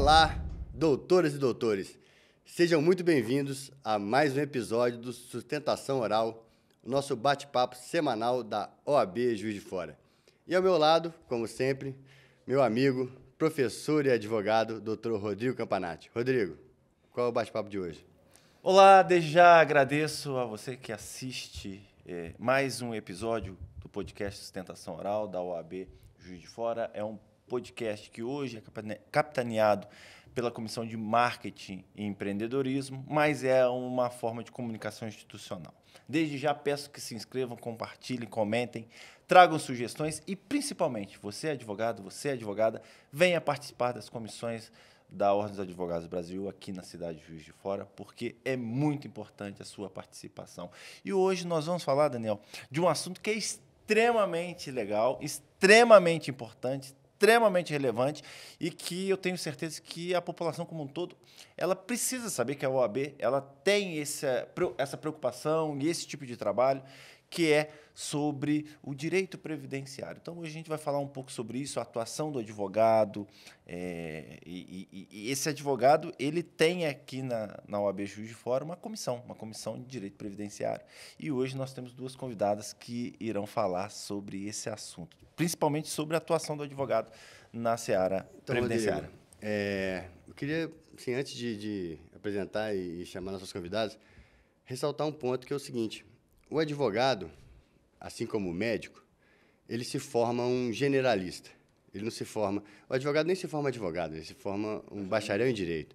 Olá, doutoras e doutores. Sejam muito bem-vindos a mais um episódio do Sustentação Oral, o nosso bate-papo semanal da OAB Juiz de Fora. E ao meu lado, como sempre, meu amigo, professor e advogado, Dr. Rodrigo Campanati. Rodrigo, qual é o bate-papo de hoje? Olá, desde já agradeço a você que assiste mais um episódio do podcast Sustentação Oral da OAB Juiz de Fora. É um podcast que hoje é capitaneado pela Comissão de Marketing e Empreendedorismo, mas é uma forma de comunicação institucional. Desde já peço que se inscrevam, compartilhem, comentem, tragam sugestões e, principalmente, você advogado, você advogada, venha participar das comissões da Ordem dos Advogados do Brasil aqui na cidade de Juiz de Fora, porque é muito importante a sua participação. E hoje nós vamos falar, Daniel, de um assunto que é extremamente legal, extremamente importante, extremamente relevante e que eu tenho certeza que a população como um todo ela precisa saber que a OAB ela tem essa preocupação e esse tipo de trabalho que é sobre o direito previdenciário. Então, hoje a gente vai falar um pouco sobre isso, a atuação do advogado. E esse advogado ele tem aqui na OAB Juiz de Fora uma comissão de direito previdenciário. E hoje nós temos duas convidadas que irão falar sobre esse assunto, principalmente sobre a atuação do advogado na seara previdenciária. Rodrigo, eu queria, assim, antes de apresentar e chamar nossas convidadas, ressaltar um ponto que é o seguinte: o advogado, assim como o médico, ele se forma um generalista. Ele não se forma... O advogado nem se forma advogado, ele se forma um bacharel em direito.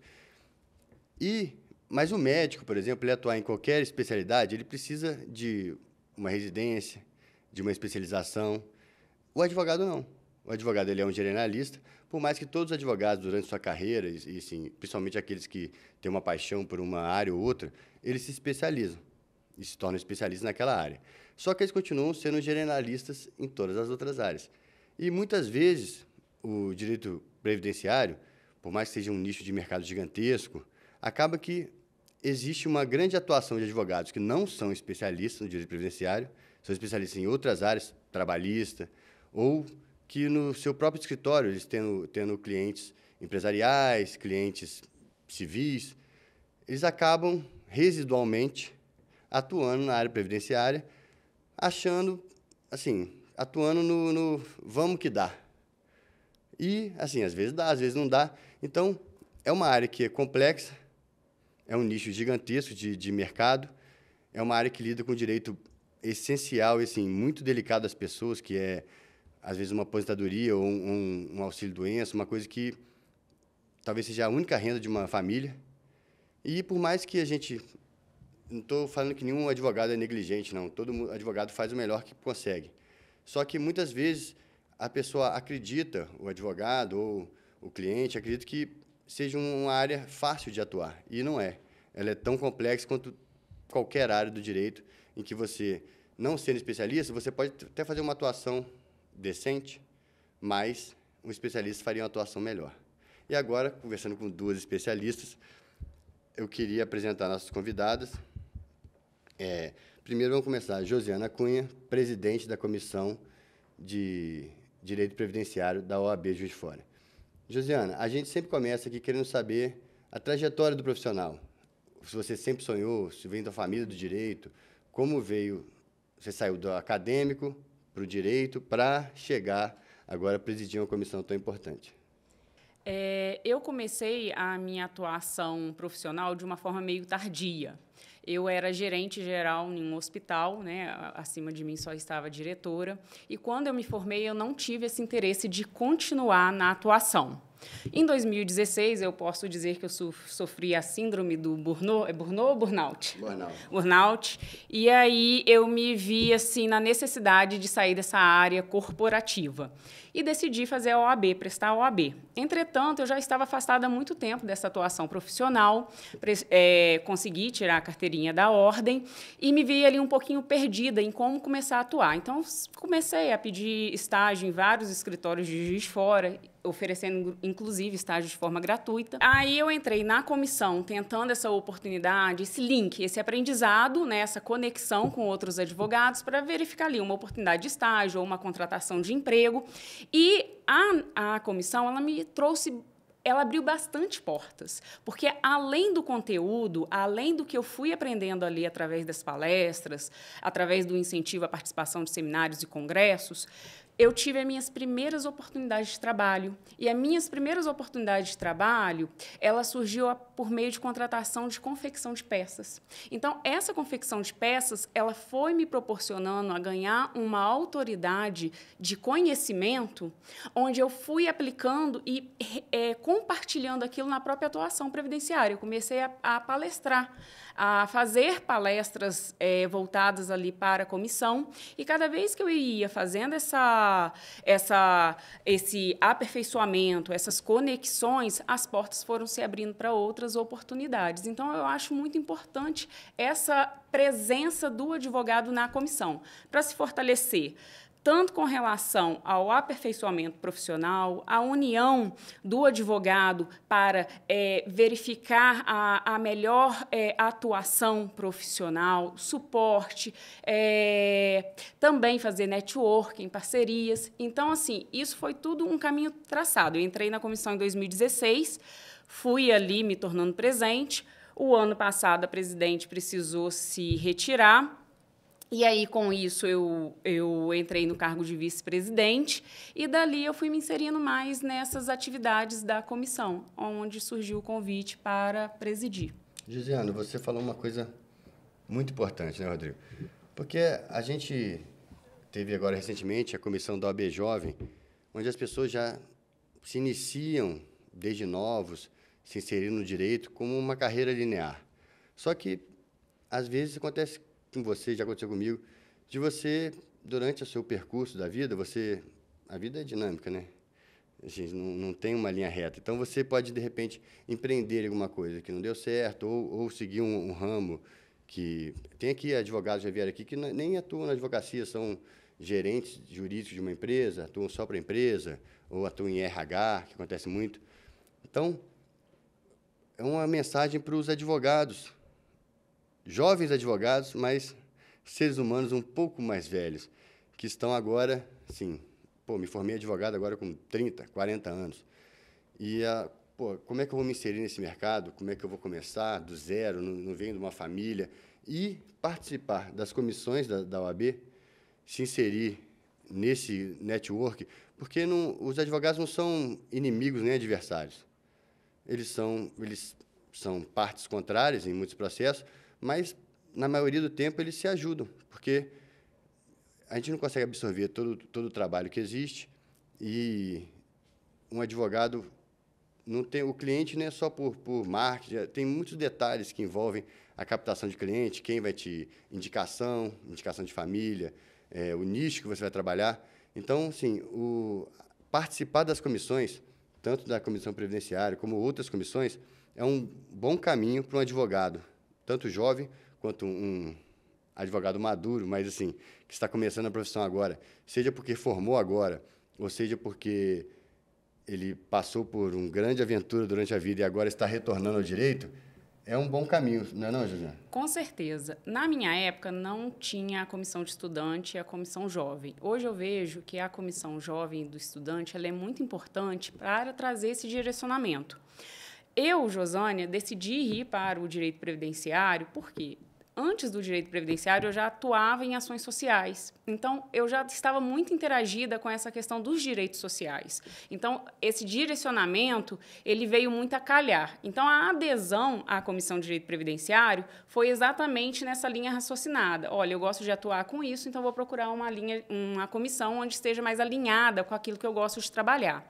Mas o médico, por exemplo, ele atuar em qualquer especialidade, ele precisa de uma residência, de uma especialização. O advogado não. O advogado ele é um generalista, por mais que todos os advogados, durante sua carreira, e sim, principalmente aqueles que têm uma paixão por uma área ou outra, eles se especializam e se tornam especialistas naquela área. Só que eles continuam sendo generalistas em todas as outras áreas. E, muitas vezes, o direito previdenciário, por mais que seja um nicho de mercado gigantesco, acaba que existe uma grande atuação de advogados que não são especialistas no direito previdenciário, são especialistas em outras áreas, trabalhista, ou que no seu próprio escritório, eles tendo clientes empresariais, clientes civis, eles acabam residualmente atuando na área previdenciária, atuando no vamos que dá. E, assim, às vezes dá, às vezes não dá. Então, é uma área que é complexa, é um nicho gigantesco de mercado, é uma área que lida com direito essencial e, assim, muito delicado das pessoas, que é, às vezes, uma aposentadoria ou um auxílio-doença, uma coisa que talvez seja a única renda de uma família. E, por mais que a gente... Não estou falando que nenhum advogado é negligente, não. Todo advogado faz o melhor que consegue. Só que, muitas vezes, a pessoa acredita, o advogado ou o cliente, acredita que seja uma área fácil de atuar. E não é. Ela é tão complexa quanto qualquer área do direito, em que você, não sendo especialista, você pode até fazer uma atuação decente, mas um especialista faria uma atuação melhor. E agora, conversando com duas especialistas, eu queria apresentar nossas convidadas. Primeiro, vamos começar. Josiana Cunha, presidente da Comissão de Direito Previdenciário da OAB Juiz de Fora. Josiana, a gente sempre começa aqui querendo saber a trajetória do profissional. Se você sempre sonhou, se vem da família do direito, como veio, você saiu do acadêmico para o direito para chegar agora a presidir uma comissão tão importante. Eu comecei a minha atuação profissional de uma forma meio tardia. Eu era gerente geral em um hospital, né? Acima de mim só estava a diretora. E, quando eu me formei, eu não tive esse interesse de continuar na atuação. Em 2016, eu posso dizer que eu sofri a síndrome do Burnout. É Burnout ou Burnout? Burnout. E aí eu me vi assim, na necessidade de sair dessa área corporativa. E decidi fazer a OAB, prestar a OAB. Entretanto, eu já estava afastada há muito tempo dessa atuação profissional, consegui tirar a carteirinha da ordem e me vi ali um pouquinho perdida em como começar a atuar. Então, comecei a pedir estágio em vários escritórios de Juiz de Fora, oferecendo, inclusive, estágio de forma gratuita. Aí eu entrei na comissão, tentando essa oportunidade, esse link, esse aprendizado, né, essa conexão com outros advogados, para verificar ali uma oportunidade de estágio ou uma contratação de emprego. E a comissão ela me trouxe ela abriu bastante portas, porque além do conteúdo, além do que eu fui aprendendo ali através das palestras, através do incentivo à participação de seminários e congressos, eu tive as minhas primeiras oportunidades de trabalho. E as minhas primeiras oportunidades de trabalho, ela surgiu por meio de contratação de confecção de peças. Então, essa confecção de peças, ela foi me proporcionando a ganhar uma autoridade de conhecimento, onde eu fui aplicando e compartilhando aquilo na própria atuação previdenciária. Eu comecei a palestrar, a fazer palestras voltadas ali para a comissão, e cada vez que eu ia fazendo esse aperfeiçoamento, essas conexões, as portas foram se abrindo para outras oportunidades. Então, eu acho muito importante essa presença do advogado na comissão, para se fortalecer tanto com relação ao aperfeiçoamento profissional, a união do advogado para verificar a melhor atuação profissional, suporte, também fazer networking, parcerias. Então, assim, isso foi tudo um caminho traçado. Eu entrei na comissão em 2016, fui ali me tornando presente. O ano passado, a presidente precisou se retirar. E aí, com isso, eu entrei no cargo de vice-presidente e, dali, eu fui me inserindo mais nessas atividades da comissão, onde surgiu o convite para presidir. Josiana, você falou uma coisa muito importante, né, Rodrigo? Porque a gente teve agora, recentemente, a comissão da OAB Jovem, onde as pessoas já se iniciam, desde novos, se inserindo no direito como uma carreira linear. Só que, às vezes, acontece com você, já aconteceu comigo, de você, durante o seu percurso da vida, a vida é dinâmica, né? Assim, não tem uma linha reta. Então, você pode, de repente, empreender alguma coisa que não deu certo, ou seguir um ramo que... Tem aqui advogados já vieram aqui que nem atuam na advocacia, são gerentes jurídicos de uma empresa, atuam só para a empresa, ou atuam em RH, que acontece muito. Então, é uma mensagem para os advogados, jovens advogados, mas seres humanos um pouco mais velhos, que estão agora, assim, me formei advogado agora com 30, 40 anos. E, como é que eu vou me inserir nesse mercado? Como é que eu vou começar do zero, não venho de uma família? E participar das comissões da OAB, se inserir nesse network, porque os advogados não são inimigos nem adversários. Eles são partes contrárias em muitos processos, mas, na maioria do tempo, eles se ajudam, porque a gente não consegue absorver todo o trabalho que existe e um advogado não tem... O cliente não é só por marketing, tem muitos detalhes que envolvem a captação de cliente, quem vai te... indicação de família, o nicho que você vai trabalhar. Então, assim, participar das comissões, tanto da Comissão Previdenciária como outras comissões, é um bom caminho para um advogado, tanto jovem quanto um advogado maduro, mas assim, que está começando a profissão agora, seja porque formou agora, ou seja porque ele passou por uma grande aventura durante a vida e agora está retornando ao direito, é um bom caminho, não é não, Josiana? Com certeza. Na minha época, não tinha a comissão de estudante e a comissão jovem. Hoje eu vejo que a comissão jovem do estudante ela é muito importante para trazer esse direcionamento. Eu, Josânia, decidi ir para o direito previdenciário, por quê? Antes do direito previdenciário, eu já atuava em ações sociais. Então, eu já estava muito interagida com essa questão dos direitos sociais. Então, esse direcionamento, ele veio muito a calhar. Então, a adesão à Comissão de Direito Previdenciário foi exatamente nessa linha raciocinada. Olha, eu gosto de atuar com isso, então vou procurar uma comissão onde esteja mais alinhada com aquilo que eu gosto de trabalhar.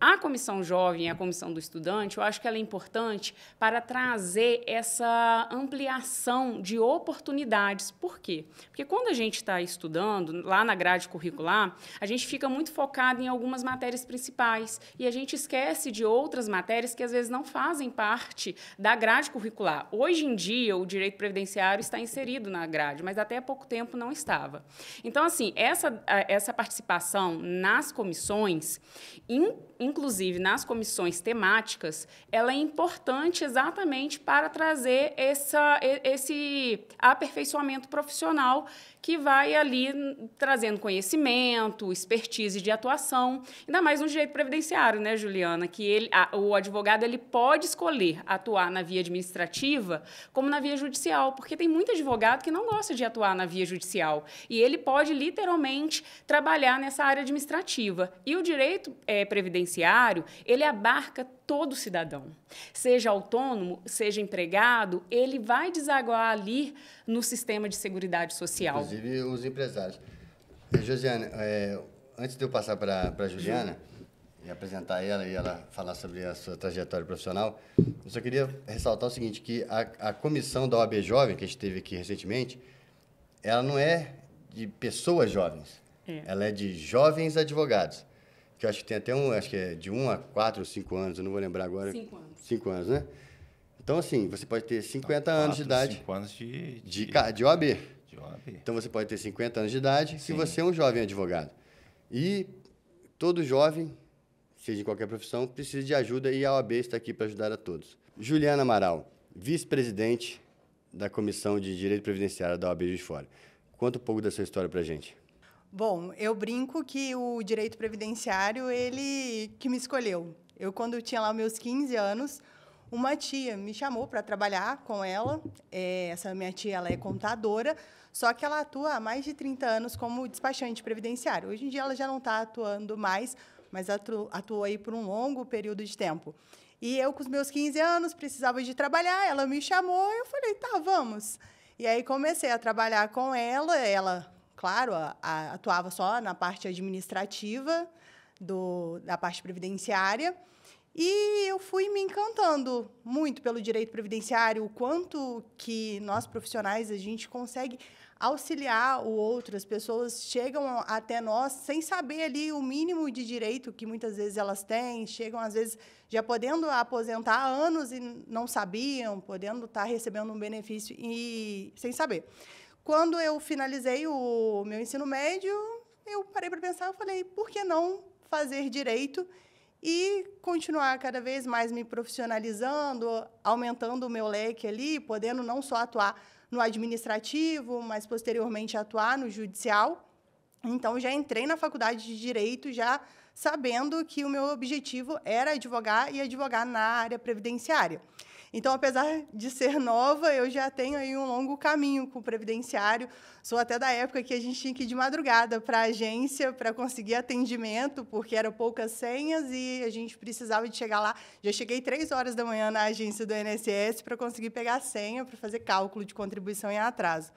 A comissão jovem e a comissão do estudante, eu acho que ela é importante para trazer essa ampliação de oportunidades. Por quê? Porque quando a gente está estudando, lá na grade curricular, a gente fica muito focado em algumas matérias principais e a gente esquece de outras matérias que, às vezes, não fazem parte da grade curricular. Hoje em dia, o direito previdenciário está inserido na grade, mas até há pouco tempo não estava. Então, assim, essa participação nas comissões inclusive nas comissões temáticas, ela é importante exatamente para trazer esse aperfeiçoamento profissional que vai ali trazendo conhecimento, expertise de atuação, ainda mais no direito previdenciário, né, Juliana? Que o advogado ele pode escolher atuar na via administrativa como na via judicial, porque tem muito advogado que não gosta de atuar na via judicial e ele pode literalmente trabalhar nessa área administrativa. E o direito previdenciário, ele abarca todo cidadão. Seja autônomo, seja empregado, ele vai desaguar ali no sistema de seguridade social. Inclusive os empresários. Josiana, antes de eu passar para a Juliana e apresentar ela e ela falar sobre a sua trajetória profissional, eu só queria ressaltar o seguinte, que a comissão da OAB Jovem, que a gente teve aqui recentemente, ela não é de pessoas jovens, ela é de jovens advogados. Que eu acho que tem até acho que é de 1 a 4 ou 5 anos, eu não vou lembrar agora. 5 anos. 5 anos, né? Então, assim, você pode ter 50 anos de idade. 5 anos de OAB. De OAB. Então, você pode ter 50 anos de idade se Sim. você é um jovem advogado. E todo jovem, seja em qualquer profissão, precisa de ajuda e a OAB está aqui para ajudar a todos. Juliana Amaral, vice-presidente da Comissão de Direito Previdenciário da OAB Juiz de Fora. Conta um pouco da sua história para a gente. Bom, eu brinco que o direito previdenciário, ele que me escolheu. Eu, quando tinha lá meus 15 anos, uma tia me chamou para trabalhar com ela. Essa minha tia, ela é contadora, só que ela atua há mais de 30 anos como despachante previdenciário. Hoje em dia, ela já não está atuando mais, mas atuou aí por um longo período de tempo. E eu, com os meus 15 anos, precisava de trabalhar, ela me chamou e eu falei, tá, vamos. E aí, comecei a trabalhar com ela, claro, atuava só na parte administrativa da parte previdenciária. E eu fui me encantando muito pelo direito previdenciário, o quanto que nós, profissionais, a gente consegue auxiliar o outro. As pessoas chegam até nós sem saber ali o mínimo de direito que muitas vezes elas têm, chegam, às vezes, já podendo aposentar há anos e não sabiam, podendo estar recebendo um benefício e sem saber. Quando eu finalizei o meu ensino médio, eu parei para pensar, eu falei, por que não fazer direito e continuar cada vez mais me profissionalizando, aumentando o meu leque ali, podendo não só atuar no administrativo, mas, posteriormente, atuar no judicial. Então, já entrei na faculdade de Direito, já sabendo que o meu objetivo era advogar e advogar na área previdenciária. Então, apesar de ser nova, eu já tenho aí um longo caminho com o previdenciário. Sou até da época que a gente tinha que ir de madrugada para a agência para conseguir atendimento, porque eram poucas senhas e a gente precisava de chegar lá. Já cheguei 3 horas da manhã na agência do INSS para conseguir pegar a senha para fazer cálculo de contribuição em atraso.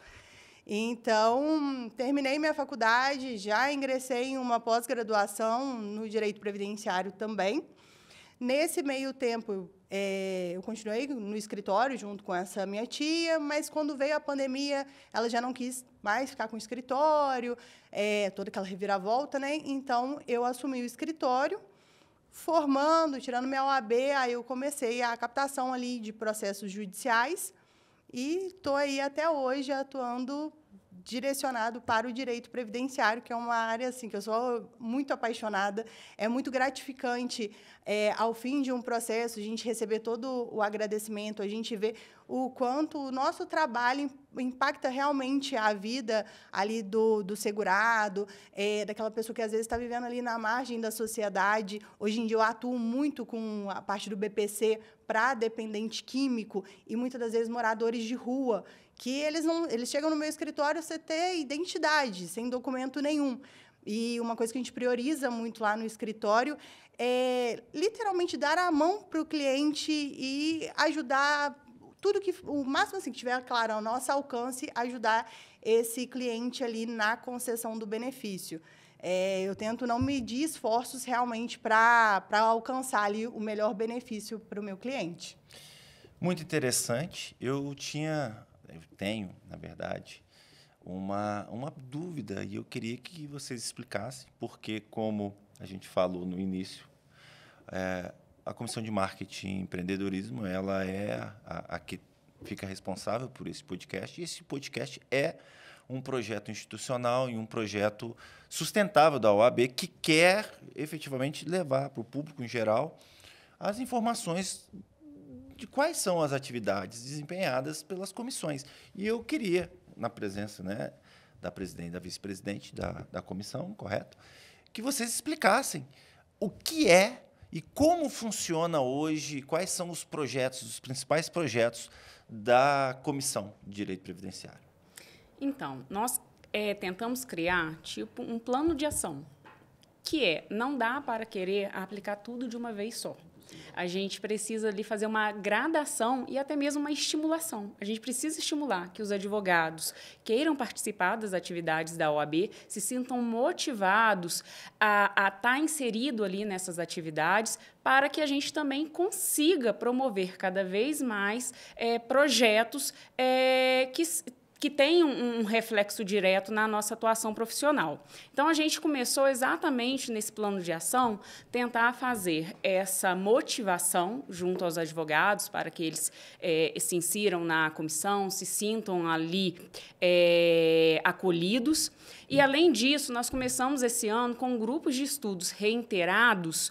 Então, terminei minha faculdade, já ingressei em uma pós-graduação no direito previdenciário também. Nesse meio tempo, eu continuei no escritório junto com essa minha tia, mas, quando veio a pandemia, ela já não quis mais ficar com o escritório, toda aquela reviravolta, né? Então, eu assumi o escritório, formando, tirando minha OAB, aí eu comecei a captação ali de processos judiciais e estou aí até hoje atuando direcionado para o direito previdenciário, que é uma área assim que eu sou muito apaixonada. É muito gratificante, ao fim de um processo, a gente receber todo o agradecimento, a gente ver o quanto o nosso trabalho impacta realmente a vida ali do segurado, daquela pessoa que, às vezes, está vivendo ali na margem da sociedade. Hoje em dia, eu atuo muito com a parte do BPC para dependente químico e, muitas das vezes, moradores de rua, que eles chegam no meu escritório sem ter identidade, sem documento nenhum. E uma coisa que a gente prioriza muito lá no escritório é, literalmente, dar a mão para o cliente e ajudar tudo que, o máximo assim, que tiver, claro, ao nosso alcance, ajudar esse cliente ali na concessão do benefício. Eu tento não medir esforços realmente para alcançar ali o melhor benefício para o meu cliente. Muito interessante. Eu tenho, na verdade, uma dúvida, e eu queria que vocês explicassem, porque, como a gente falou no início, a Comissão de Marketing e Empreendedorismo, ela é a que fica responsável por esse podcast, e esse podcast é um projeto institucional e um projeto sustentável da OAB que quer efetivamente levar para o público em geral as informações de quais são as atividades desempenhadas pelas comissões. E eu queria, na presença, né, da presidente e da vice-presidente da comissão, correto? Que vocês explicassem o que é e como funciona hoje, quais são os projetos, os principais projetos da Comissão de Direito Previdenciário. Então, nós tentamos criar tipo um plano de ação, que não dá para querer aplicar tudo de uma vez só. A gente precisa ali fazer uma gradação e até mesmo uma estimulação. A gente precisa estimular que os advogados queiram participar das atividades da OAB, se sintam motivados a estar inserido ali nessas atividades, para que a gente também consiga promover cada vez mais projetos que tem um reflexo direto na nossa atuação profissional. Então, a gente começou exatamente nesse plano de ação, tentar fazer essa motivação junto aos advogados para que eles se insiram na comissão, se sintam ali acolhidos. E, além disso, nós começamos esse ano com grupos de estudos reiterados,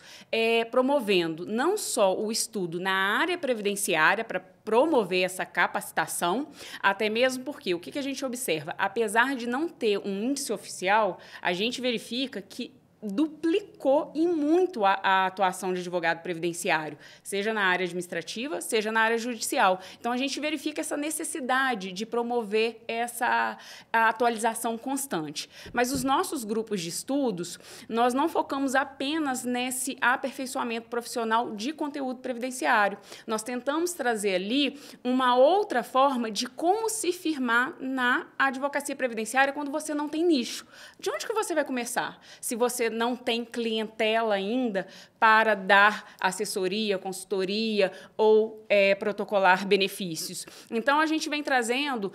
promovendo não só o estudo na área previdenciária, para promover essa capacitação, até mesmo porque o que a gente observa? Apesar de não ter um índice oficial, a gente verifica que duplicou e muito a atuação de advogado previdenciário, seja na área administrativa, seja na área judicial. Então, a gente verifica essa necessidade de promover a atualização constante. Mas os nossos grupos de estudos, nós não focamos apenas nesse aperfeiçoamento profissional de conteúdo previdenciário. Nós tentamos trazer ali uma outra forma de como se firmar na advocacia previdenciária quando você não tem nicho. De onde que você vai começar? Se você não tem clientela ainda para dar assessoria, consultoria ou protocolar benefícios. Então, a gente vem trazendo,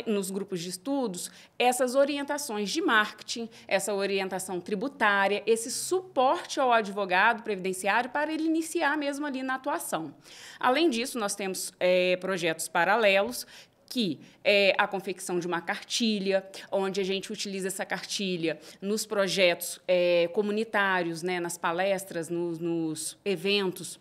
nos grupos de estudos, essas orientações de marketing, essa orientação tributária, esse suporte ao advogado previdenciário para ele iniciar mesmo ali na atuação. Além disso, nós temos projetos paralelos, que é a confecção de uma cartilha, onde a gente utiliza essa cartilha nos projetos comunitários, né, nas palestras, nos eventos,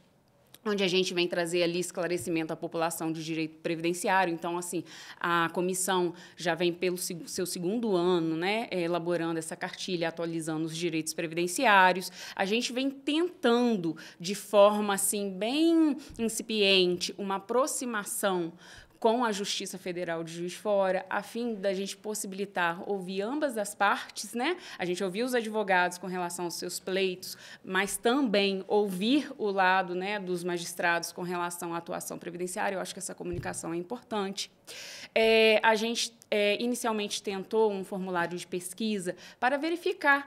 onde a gente vem trazer ali esclarecimento à população de direito previdenciário. Então, assim, a comissão já vem pelo seu segundo ano, né, elaborando essa cartilha, atualizando os direitos previdenciários. A gente vem tentando, de forma assim, bem incipiente, uma aproximação com a Justiça Federal de Juiz de Fora, a fim da gente possibilitar ouvir ambas as partes, né? A gente ouvir os advogados com relação aos seus pleitos, mas também ouvir o lado, né, dos magistrados com relação à atuação previdenciária. Eu acho que essa comunicação é importante. A gente inicialmente tentou um formulário de pesquisa para verificar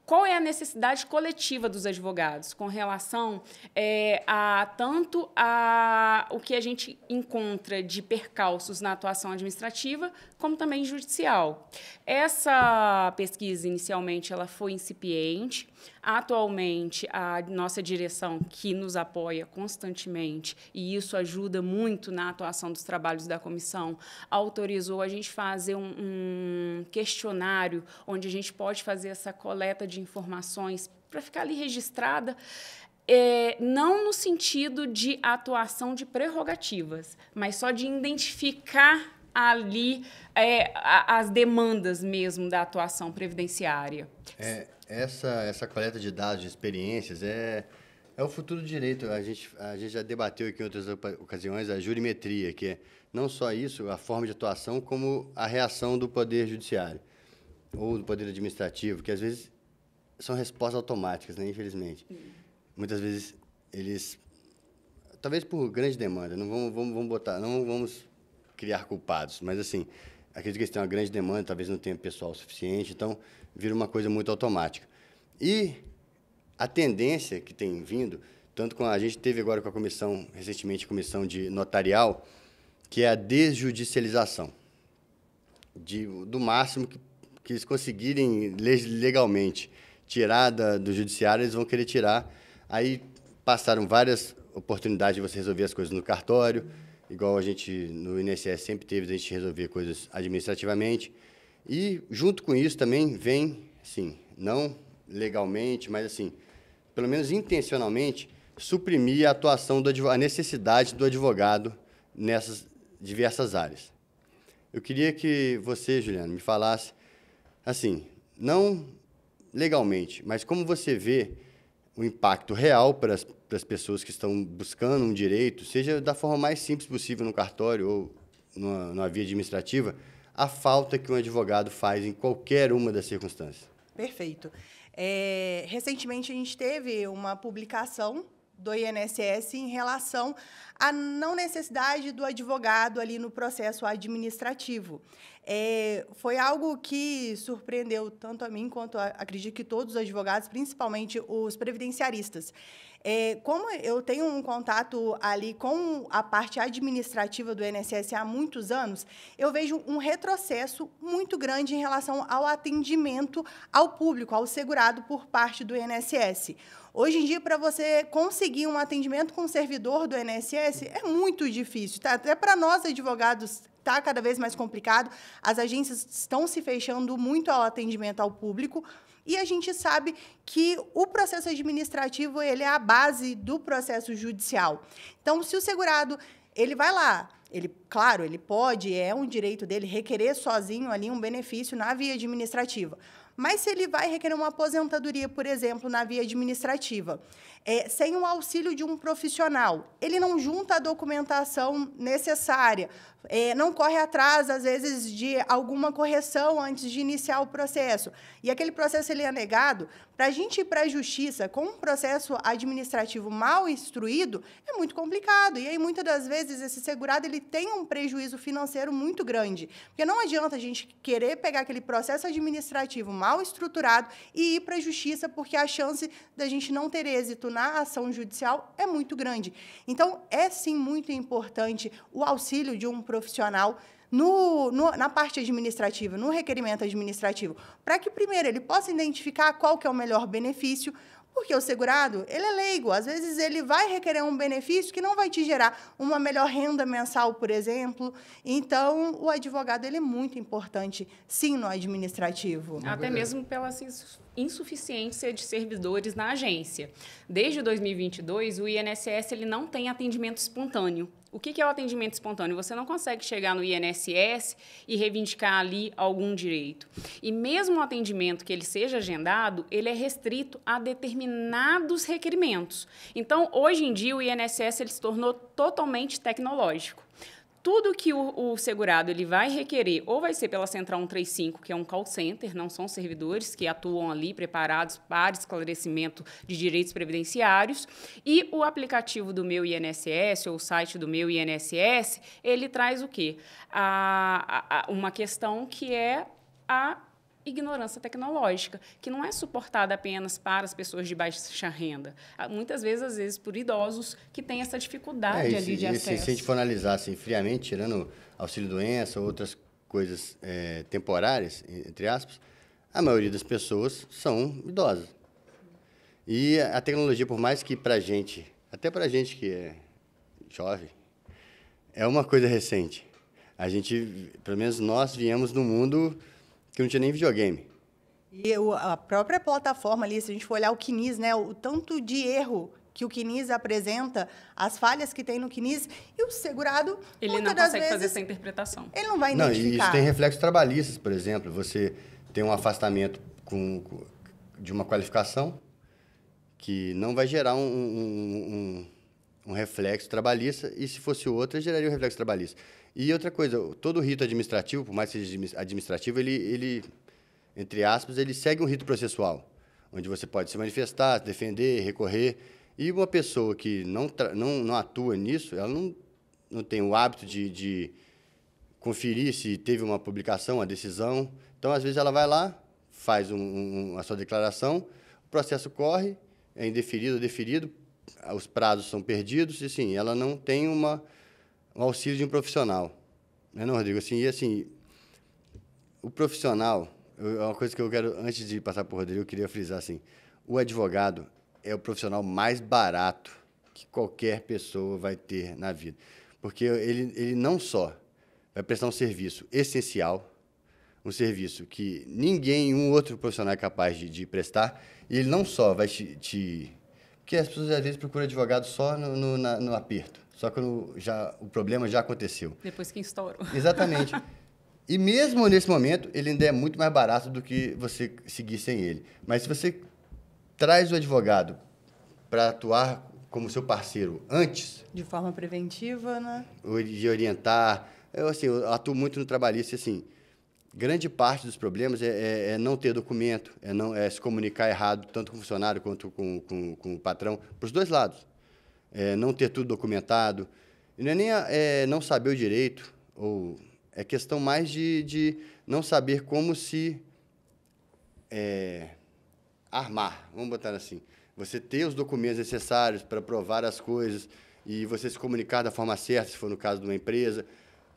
qual é a necessidade coletiva dos advogados com relação tanto o que a gente encontra de percalços na atuação administrativa, como também judicial. Essa pesquisa, inicialmente, ela foi incipiente. Atualmente, a nossa direção, que nos apoia constantemente, e isso ajuda muito na atuação dos trabalhos da comissão, autorizou a gente fazer um questionário onde a gente pode fazer essa coleta de informações para ficar ali registrada, não no sentido de atuação de prerrogativas, mas só de identificar ali as demandas mesmo da atuação previdenciária. Essa coleta de dados, de experiências, é o futuro do direito. A gente já debateu aqui em outras ocasiões a jurimetria, que é não só isso, a forma de atuação, como a reação do Poder Judiciário ou do Poder Administrativo, que às vezes são respostas automáticas, né, infelizmente. Muitas vezes eles, talvez por grande demanda, não vamos criar culpados, mas assim, acredito que eles têm uma grande demanda, talvez não tenha pessoal suficiente, então vira uma coisa muito automática. E a tendência que tem vindo, tanto com a gente teve agora com a comissão, recentemente a comissão de notarial, que é a desjudicialização, do máximo que eles conseguirem legalmente tirar do judiciário, eles vão querer tirar. Aí passaram várias oportunidades de você resolver as coisas no cartório, igual a gente no INSS sempre teve, a gente resolver coisas administrativamente. E, junto com isso, também vem, assim, não legalmente, mas, assim, pelo menos intencionalmente, suprimir a atuação a necessidade do advogado nessas diversas áreas. Eu queria que você, Juliana, me falasse, assim, não legalmente, mas como você vê o impacto real para as pessoas que estão buscando um direito, seja da forma mais simples possível no cartório ou numa via administrativa, a falta que um advogado faz em qualquer uma das circunstâncias. Perfeito. Recentemente, a gente teve uma publicação do INSS em relação à não necessidade do advogado ali no processo administrativo. Foi algo que surpreendeu tanto a mim quanto, acredito que todos os advogados, principalmente os previdenciaristas. Como eu tenho um contato ali com a parte administrativa do INSS há muitos anos, eu vejo um retrocesso muito grande em relação ao atendimento ao público, ao segurado por parte do INSS. Hoje em dia, para você conseguir um atendimento com o servidor do INSS, é muito difícil. Tá? Até para nós, advogados, está cada vez mais complicado. As agências estão se fechando muito ao atendimento ao público. E a gente sabe que o processo administrativo ele é a base do processo judicial. Então, se o segurado ele vai lá, claro, ele pode, é um direito dele requerer sozinho ali um benefício na via administrativa. Mas se ele vai requerer uma aposentadoria, por exemplo, na via administrativa, sem o auxílio de um profissional, ele não junta a documentação necessária, não corre atrás, às vezes, de alguma correção antes de iniciar o processo. E aquele processo ele é negado. Para a gente ir para a justiça com um processo administrativo mal instruído, é muito complicado. E aí, muitas das vezes, esse segurado ele tem um prejuízo financeiro muito grande. Porque não adianta a gente querer pegar aquele processo administrativo mal estruturado e ir para a justiça, porque a chance da gente não ter êxito na ação judicial é muito grande. Então, é, sim, muito importante o auxílio de um profissional na parte administrativa, no requerimento administrativo, para que, primeiro, ele possa identificar qual que é o melhor benefício, porque o segurado, ele é leigo. Às vezes, ele vai requerer um benefício que não vai te gerar uma melhor renda mensal, por exemplo. Então, o advogado ele é muito importante, sim, no administrativo. Até mesmo pela insuficiência de servidores na agência. Desde 2022, o INSS ele não tem atendimento espontâneo. O que é o atendimento espontâneo? Você não consegue chegar no INSS e reivindicar ali algum direito. E mesmo o atendimento que ele seja agendado, ele é restrito a determinados requerimentos. Então, hoje em dia, o INSS ele se tornou totalmente tecnológico. Tudo que o segurado ele vai requerer, ou vai ser pela Central 135, que é um call center, não são servidores que atuam ali preparados para esclarecimento de direitos previdenciários, e o aplicativo do Meu INSS, ou o site do Meu INSS, ele traz o quê? Uma questão que é a ignorância tecnológica, que não é suportada apenas para as pessoas de baixa renda. Muitas vezes, às vezes, por idosos que têm essa dificuldade ali de acesso. Se a gente for analisar assim, friamente, tirando auxílio-doença ou outras coisas temporárias, entre aspas, a maioria das pessoas são idosas. E a tecnologia, por mais que para a gente, até para a gente que é jovem, é uma coisa recente. A gente, pelo menos nós, viemos num mundo que não tinha nem videogame. E a própria plataforma ali, se a gente for olhar o CNIS, né, o tanto de erro que o CNIS apresenta, as falhas que tem no CNIS, e o segurado, ele não consegue fazer essa interpretação. Ele não vai identificar. E isso tem reflexos trabalhistas, por exemplo. Você tem um afastamento de uma qualificação que não vai gerar um reflexo trabalhista, e se fosse outra, geraria um reflexo trabalhista. E outra coisa, todo rito administrativo, por mais que seja administrativo, ele, entre aspas, ele segue um rito processual, onde você pode se manifestar, se defender, recorrer. E uma pessoa que não atua nisso, ela não tem o hábito de conferir se teve uma publicação, uma decisão. Então, às vezes, ela vai lá, faz a sua declaração, o processo corre, é indeferido ou deferido, os prazos são perdidos, e, assim, ela não tem um auxílio de um profissional. Não, Rodrigo? Assim, e, assim, o profissional, é uma coisa que eu quero, antes de passar para o Rodrigo, eu queria frisar assim, o advogado é o profissional mais barato que qualquer pessoa vai ter na vida. Porque ele não só vai prestar um serviço essencial, um serviço que ninguém, um outro profissional é capaz de prestar, e ele não só vai porque as pessoas, às vezes, procuram advogado só no aperto, só quando o problema já aconteceu. Depois que estourou. Exatamente. E mesmo nesse momento, ele ainda é muito mais barato do que você seguir sem ele. Mas se você traz o advogado para atuar como seu parceiro antes... De forma preventiva, né? De orientar... Eu atuo muito no trabalhista, assim, grande parte dos problemas é não ter documento, é se comunicar errado, tanto com o funcionário quanto com o patrão, para os dois lados. Não ter tudo documentado. E não é nem não saber o direito, ou é questão mais de não saber como se armar, vamos botar assim. Você ter os documentos necessários para provar as coisas e você se comunicar da forma certa, se for no caso de uma empresa.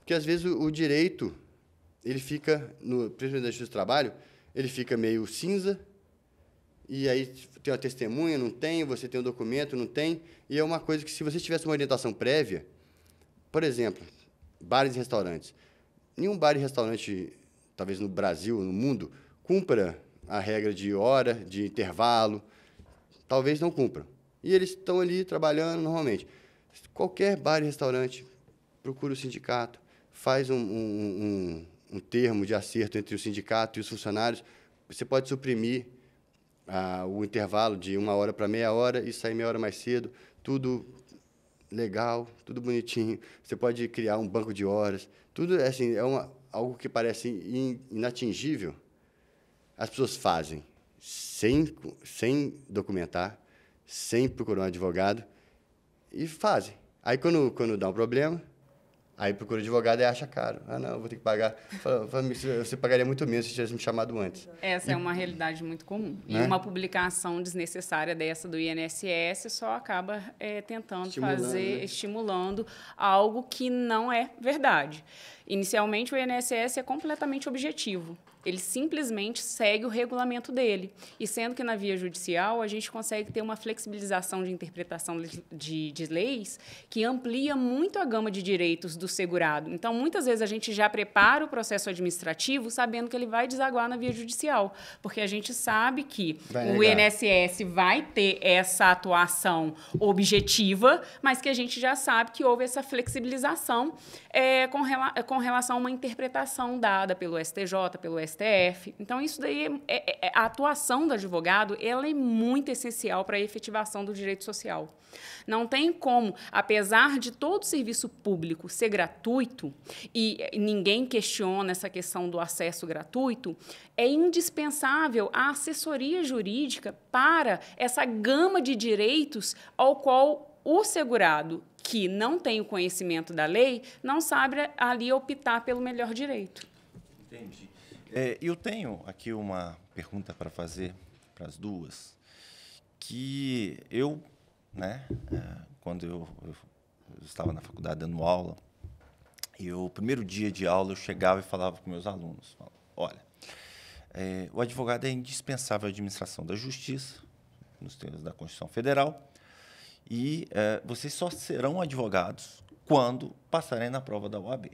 Porque, às vezes, o direito, ele fica, principalmente na Justiça do Trabalho, ele fica meio cinza, e aí tem uma testemunha, não tem, você tem um documento, não tem, e é uma coisa que, se você tivesse uma orientação prévia, por exemplo, bares e restaurantes. Nenhum bar e restaurante, talvez no Brasil, no mundo, cumpra a regra de hora, de intervalo, talvez não cumpram. E eles estão ali trabalhando normalmente. Qualquer bar e restaurante, procura o sindicato, faz um termo de acerto entre o sindicato e os funcionários. Você pode suprimir o intervalo de 1 hora para meia hora e sair meia hora mais cedo, tudo legal, tudo bonitinho. Você pode criar um banco de horas. Tudo assim, algo que parece inatingível. As pessoas fazem sem documentar, sem procurar um advogado, e fazem. Aí, quando dá um problema, aí procura advogado e acha caro. Ah, não, vou ter que pagar. Você pagaria muito menos se tivesse me chamado antes. Essa é uma realidade muito comum. Né? E uma publicação desnecessária dessa do INSS só acaba estimulando algo que não é verdade. Inicialmente, o INSS é completamente objetivo. Ele simplesmente segue o regulamento dele. E sendo que na via judicial a gente consegue ter uma flexibilização de interpretação de leis que amplia muito a gama de direitos do segurado. Então, muitas vezes a gente já prepara o processo administrativo sabendo que ele vai desaguar na via judicial, porque a gente sabe que o INSS vai ter essa atuação objetiva, mas que a gente já sabe que houve essa flexibilização com relação a uma interpretação dada pelo STJ, pelo STF. Então, isso daí, a atuação do advogado, ela é muito essencial para a efetivação do direito social. Não tem como, apesar de todo o serviço público ser gratuito, e ninguém questiona essa questão do acesso gratuito, é indispensável a assessoria jurídica para essa gama de direitos ao qual o segurado, que não tem o conhecimento da lei, não sabe ali optar pelo melhor direito. Entendi. Eu tenho aqui uma pergunta para fazer para as duas, que eu, quando eu estava na faculdade dando aula, e o primeiro dia de aula eu chegava e falava com meus alunos, olha, o advogado é indispensável à administração da justiça, nos termos da Constituição Federal, e vocês só serão advogados quando passarem na prova da OAB.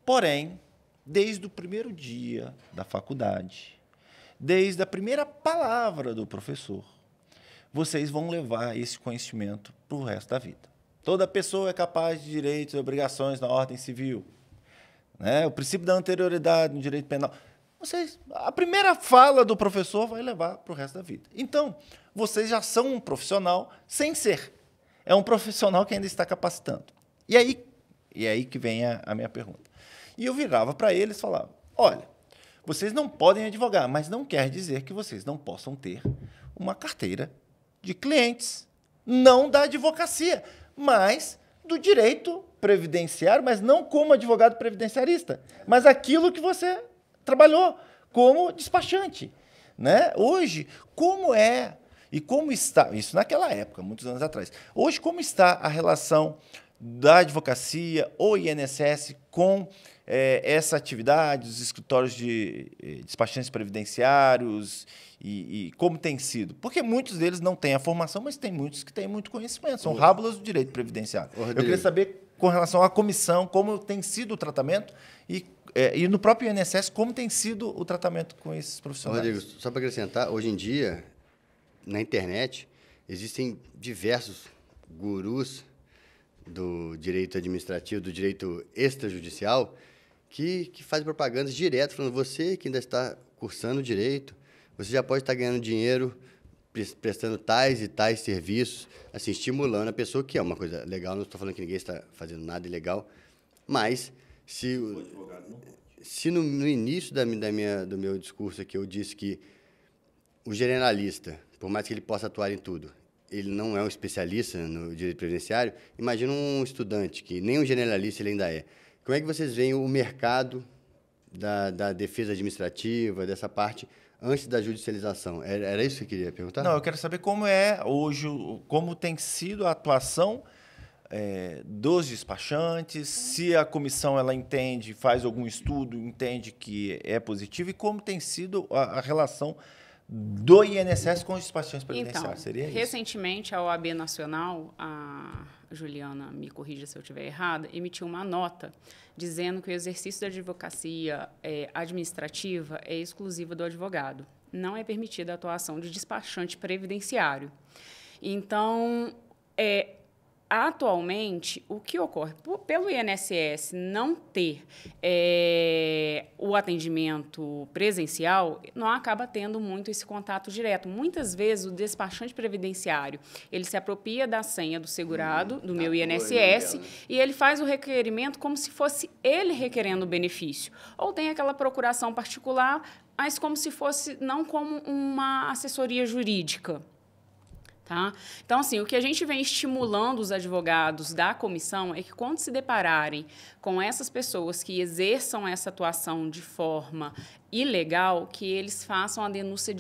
Porém, desde o primeiro dia da faculdade, desde a primeira palavra do professor, vocês vão levar esse conhecimento para o resto da vida. Toda pessoa é capaz de direitos e obrigações na ordem civil. O princípio da anterioridade no direito penal. A primeira fala do professor vai levar para o resto da vida. Então, vocês já são um profissional sem ser. É um profissional que ainda está capacitando. E aí que vem a minha pergunta. E eu virava para eles e falava, olha, vocês não podem advogar, mas não quer dizer que vocês não possam ter uma carteira de clientes, não da advocacia, mas do direito previdenciário, mas não como advogado previdenciarista, mas aquilo que você trabalhou como despachante. Hoje, como é e como está, isso naquela época, muitos anos atrás, hoje como está a relação da advocacia ou INSS com essa atividade, os escritórios de despachantes previdenciários e como tem sido? Porque muitos deles não têm a formação, mas tem muitos que têm muito conhecimento, são rábulas do direito previdenciário. Eu queria saber, com relação à comissão, como tem sido o tratamento e e no próprio INSS, como tem sido o tratamento com esses profissionais? Rodrigo, só para acrescentar, hoje em dia, na internet, existem diversos gurus do direito administrativo, do direito extrajudicial, que fazem propagandas direto, falando, você que ainda está cursando direito, você já pode estar ganhando dinheiro prestando tais e tais serviços, assim, estimulando a pessoa, que é uma coisa legal, não estou falando que ninguém está fazendo nada ilegal, mas se no início do meu discurso aqui eu disse que o generalista, por mais que ele possa atuar em tudo, ele não é um especialista no direito previdenciário, imagina um estudante que nem um generalista ele ainda é. Como é que vocês veem o mercado da defesa administrativa, dessa parte, antes da judicialização? Era isso que eu queria perguntar? Não, eu quero saber como é hoje, como tem sido a atuação dos despachantes, se a comissão ela entende, faz algum estudo, entende que é positivo, e como tem sido a relação do INSS com os despachantes previdenciários. Então, Seria isso? recentemente, a OAB Nacional, a Juliana, me corrija se eu estiver errada, emitiu uma nota dizendo que o exercício da advocacia administrativa é exclusiva do advogado. Não é permitida a atuação de despachante previdenciário. Então, atualmente, o que ocorre? Pelo INSS não ter o atendimento presencial, não acaba tendo muito esse contato direto. Muitas vezes, o despachante previdenciário, ele se apropria da senha do segurado, do meu INSS, e ele faz o requerimento como se fosse ele requerendo o benefício. Ou tem aquela procuração particular, mas como se fosse, não como uma assessoria jurídica. Tá? Então, assim, o que a gente vem estimulando os advogados da comissão é que, quando se depararem com essas pessoas que exerçam essa atuação de forma ilegal, que eles façam a denúncia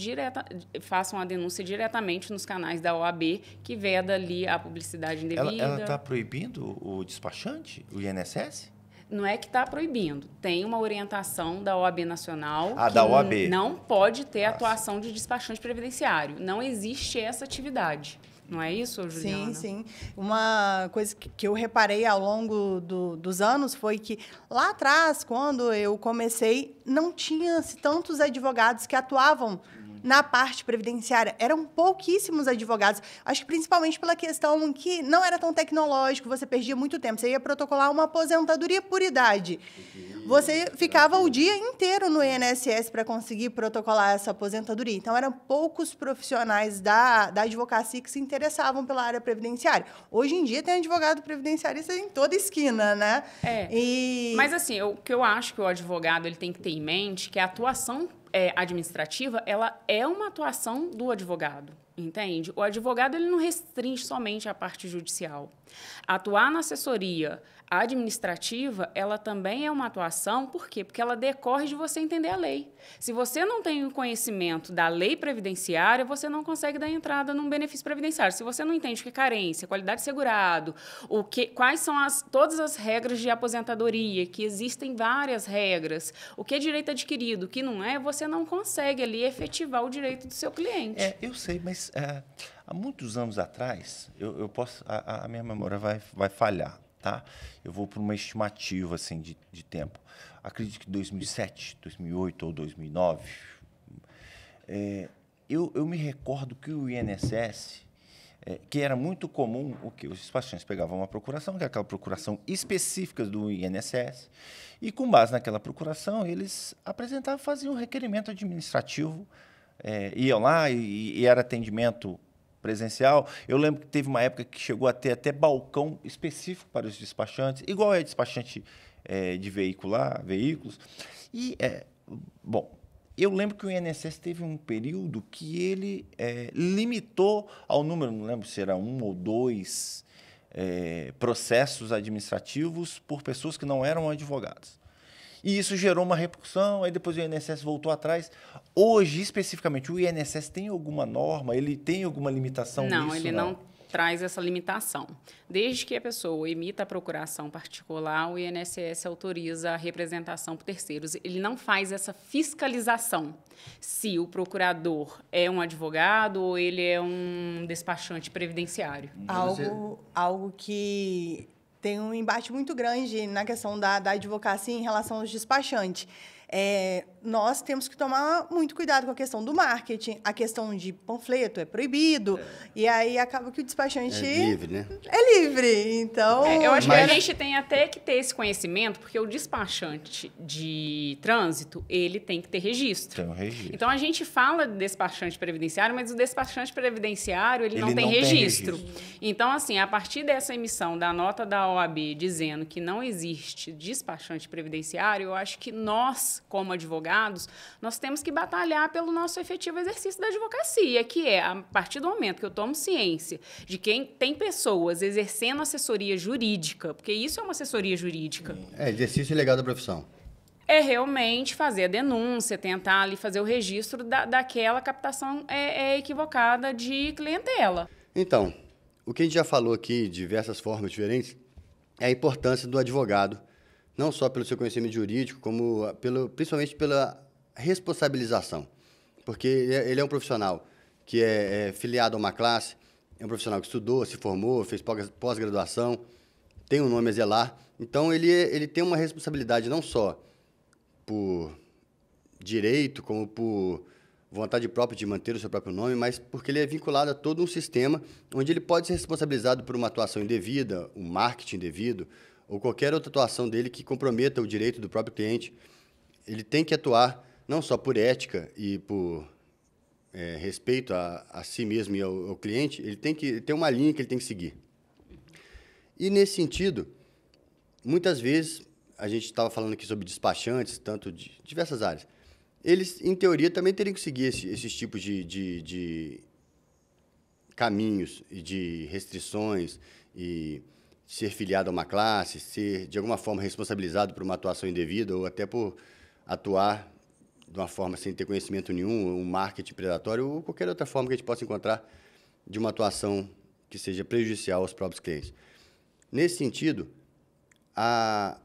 diretamente nos canais da OAB, que veda ali a publicidade indevida. Ela está proibindo o despachante, o INSS? Não é que está proibindo. Tem uma orientação da OAB Nacional que da OAB. Não pode ter atuação de despachante previdenciário. Não existe essa atividade. Não é isso, Juliana? Sim, sim. Uma coisa que eu reparei ao longo dos anos foi que, lá atrás, quando eu comecei, não tinha tantos advogados que atuavam na parte previdenciária. Eram pouquíssimos advogados. Acho que principalmente pela questão que não era tão tecnológico, você perdia muito tempo. Você ia protocolar uma aposentadoria por idade. Você ficava o dia inteiro no INSS para conseguir protocolar essa aposentadoria. Então, eram poucos profissionais da advocacia que se interessavam pela área previdenciária. Hoje em dia, tem advogado previdenciarista em toda esquina, né? Mas, assim, o que eu acho que o advogado ele tem que ter em mente que a atuação administrativa, ela é uma atuação do advogado, entende? O advogado ele não restringe somente a parte judicial. Atuar na assessoria administrativa, ela também é uma atuação, por quê? Porque ela decorre de você entender a lei. Se você não tem o conhecimento da lei previdenciária, você não consegue dar entrada num benefício previdenciário. Se você não entende o que é carência, qualidade de segurado, quais são todas as regras de aposentadoria, que existem várias regras, o que é direito adquirido, o que não é, você não consegue ali efetivar o direito do seu cliente. Eu sei, mas há muitos anos atrás, eu posso, a minha memória vai falhar. Tá? Eu vou para uma estimativa assim, de tempo. Acredito que 2007, 2008 ou 2009. Eu me recordo que o INSS, que era muito comum, os despachantes pegavam uma procuração, que é aquela procuração específica do INSS, e, com base naquela procuração, eles apresentavam, faziam um requerimento administrativo, iam lá e era atendimento presencial. Eu lembro que teve uma época que chegou a ter até balcão específico para os despachantes, igual é despachante de veículos. E, eu lembro que o INSS teve um período que ele limitou ao número, não lembro se era 1 ou 2 processos administrativos por pessoas que não eram advogados. E isso gerou uma repercussão, aí depois o INSS voltou atrás. Hoje, especificamente, o INSS tem alguma norma? Ele tem alguma limitação nisso? Não, ele não traz essa limitação. Desde que a pessoa emita a procuração particular, o INSS autoriza a representação por terceiros. Ele não faz essa fiscalização se o procurador é um advogado ou ele é um despachante previdenciário. Algo que tem um embate muito grande na questão da advocacia em relação aos despachantes. Nós temos que tomar muito cuidado com a questão do marketing. A questão de panfleto é proibido. E aí acaba que o despachante... É livre, né? É livre. Então... Eu acho que a gente tem até que ter esse conhecimento, porque o despachante de trânsito, ele tem que ter registro. Tem um registro. Então, a gente fala de despachante previdenciário, mas o despachante previdenciário, ele não tem registro. Então, assim, a partir dessa emissão da nota da OAB dizendo que não existe despachante previdenciário, eu acho que nós, como advogados, nós temos que batalhar pelo nosso efetivo exercício da advocacia, que é, a partir do momento que eu tomo ciência de que tem pessoas exercendo assessoria jurídica, porque isso é uma assessoria jurídica. Exercício legal da profissão. É realmente fazer a denúncia, tentar ali fazer o registro daquela captação equivocada de clientela. Então, o que a gente já falou aqui, de diversas formas diferentes, é a importância do advogado, não só pelo seu conhecimento jurídico, como principalmente pela responsabilização. Porque ele é um profissional que é filiado a uma classe, é um profissional que estudou, se formou, fez pós-graduação, tem um nome a zelar. Então, ele tem uma responsabilidade não só por direito, como por vontade própria de manter o seu próprio nome, mas porque ele é vinculado a todo um sistema onde ele pode ser responsabilizado por uma atuação indevida, um marketing indevido, ou qualquer outra atuação dele que comprometa o direito do próprio cliente. Ele tem que atuar não só por ética e por respeito a si mesmo e ao cliente, ele tem que ter uma linha que ele tem que seguir. E, nesse sentido, muitas vezes, a gente estava falando aqui sobre despachantes, tanto de diversas áreas, eles, em teoria, também teriam que seguir esses tipos de caminhos e de restrições e ser filiado a uma classe, ser, de alguma forma, responsabilizado por uma atuação indevida ou até por atuar de uma forma sem ter conhecimento nenhum, um marketing predatório ou qualquer outra forma que a gente possa encontrar de uma atuação que seja prejudicial aos próprios clientes. Nesse sentido, a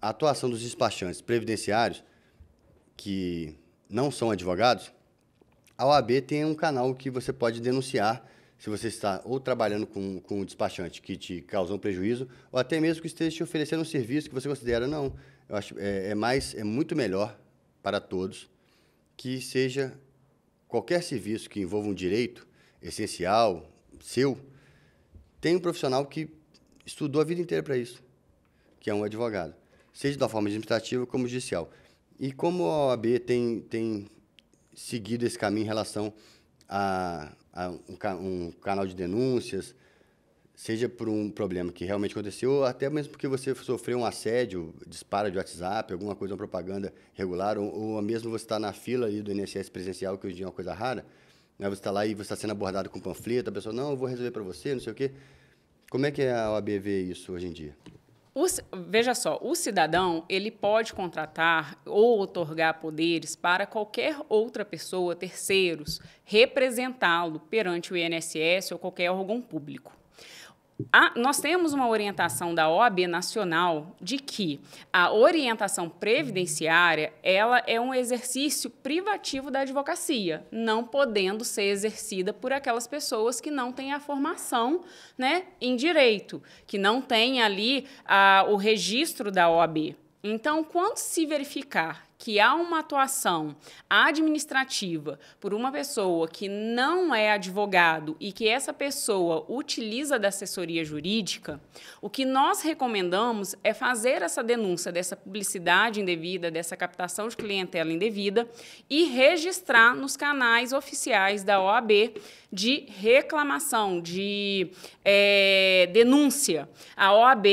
atuação dos despachantes previdenciários, que não são advogados, a OAB tem um canal que você pode denunciar se você está ou trabalhando com um despachante que te causou um prejuízo, ou até mesmo que esteja te oferecendo um serviço que você considera, não, eu acho é muito melhor para todos que seja qualquer serviço que envolva um direito essencial, seu, tem um profissional que estudou a vida inteira para isso, que é um advogado, seja da forma administrativa como judicial. E como a OAB tem seguido esse caminho em relação a um canal de denúncias, seja por um problema que realmente aconteceu, ou até mesmo porque você sofreu um assédio, disparo de WhatsApp, alguma coisa, uma propaganda regular, ou mesmo você está na fila ali do INSS presencial, que hoje em dia é uma coisa rara, né? Você está lá e você está sendo abordado com panfleto, a pessoa, não, eu vou resolver para você, não sei o quê. Como é que a OAB vê isso hoje em dia? Veja só, o cidadão, ele pode contratar ou otorgar poderes para qualquer outra pessoa, terceiros, representá-lo perante o INSS ou qualquer órgão público. Nós temos uma orientação da OAB Nacional de que a orientação previdenciária ela é um exercício privativo da advocacia, não podendo ser exercida por aquelas pessoas que não têm a formação, né, em direito, que não têm ali o registro da OAB. Então, quando se verificar que há uma atuação administrativa por uma pessoa que não é advogado e que essa pessoa utiliza da assessoria jurídica, o que nós recomendamos é fazer essa denúncia dessa publicidade indevida, dessa captação de clientela indevida e registrar nos canais oficiais da OAB de reclamação, de denúncia. A OAB,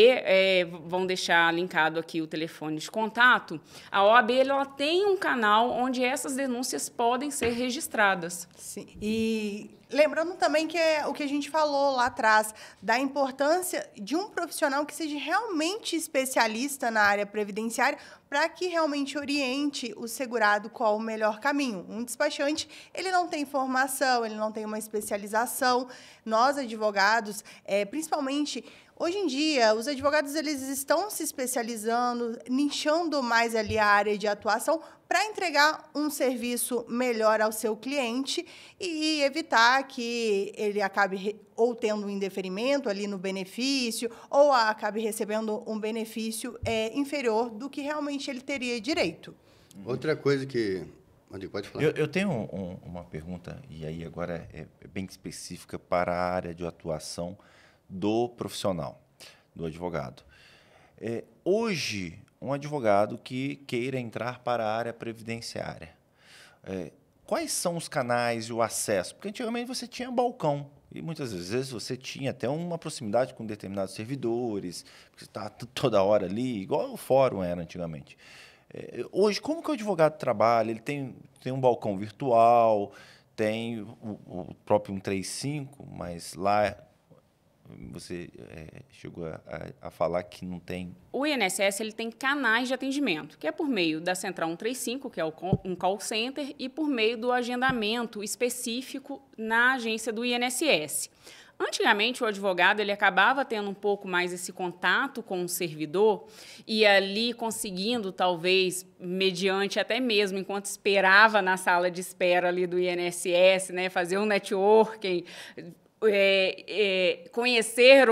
vão deixar linkado aqui o telefone de contato, a OAB ela tem um canal onde essas denúncias podem ser registradas. Sim. E lembrando também que é o que a gente falou lá atrás, da importância de um profissional que seja realmente especialista na área previdenciária para que realmente oriente o segurado qual o melhor caminho. Um despachante, ele não tem formação, ele não tem uma especialização. Nós, advogados, principalmente Hoje em dia, os advogados eles estão se especializando, nichando mais ali a área de atuação para entregar um serviço melhor ao seu cliente e evitar que ele acabe ou tendo um indeferimento ali no benefício ou acabe recebendo um benefício inferior do que realmente ele teria direito. Outra coisa que... Pode falar. Eu tenho uma pergunta, e aí agora é bem específica para a área de atuação do profissional, do advogado. Hoje, um advogado que queira entrar para a área previdenciária, quais são os canais e o acesso? Porque antigamente você tinha balcão, e muitas vezes você tinha até uma proximidade com determinados servidores, porque você está toda hora ali, igual o fórum era antigamente. Hoje, como que o advogado trabalha? Ele tem um balcão virtual, tem o próprio 135, mas lá você chegou a falar que não tem... O INSS ele tem canais de atendimento, que é por meio da Central 135, que é um call center, e por meio do agendamento específico na agência do INSS. Antigamente, o advogado ele acabava tendo um pouco mais esse contato com o servidor e ali conseguindo, talvez, mediante até mesmo, enquanto esperava na sala de espera ali do INSS, né, fazer um networking, conhecer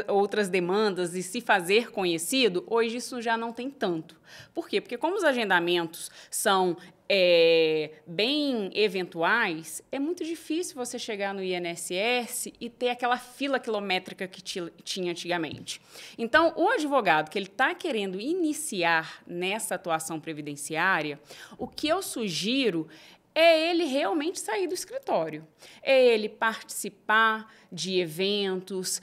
outras demandas e se fazer conhecido, hoje isso já não tem tanto. Por quê? Porque como os agendamentos são bem eventuais, é muito difícil você chegar no INSS e ter aquela fila quilométrica que tinha antigamente. Então, o advogado que ele está querendo iniciar nessa atuação previdenciária, o que eu sugiro é ele realmente sair do escritório, é ele participar de eventos,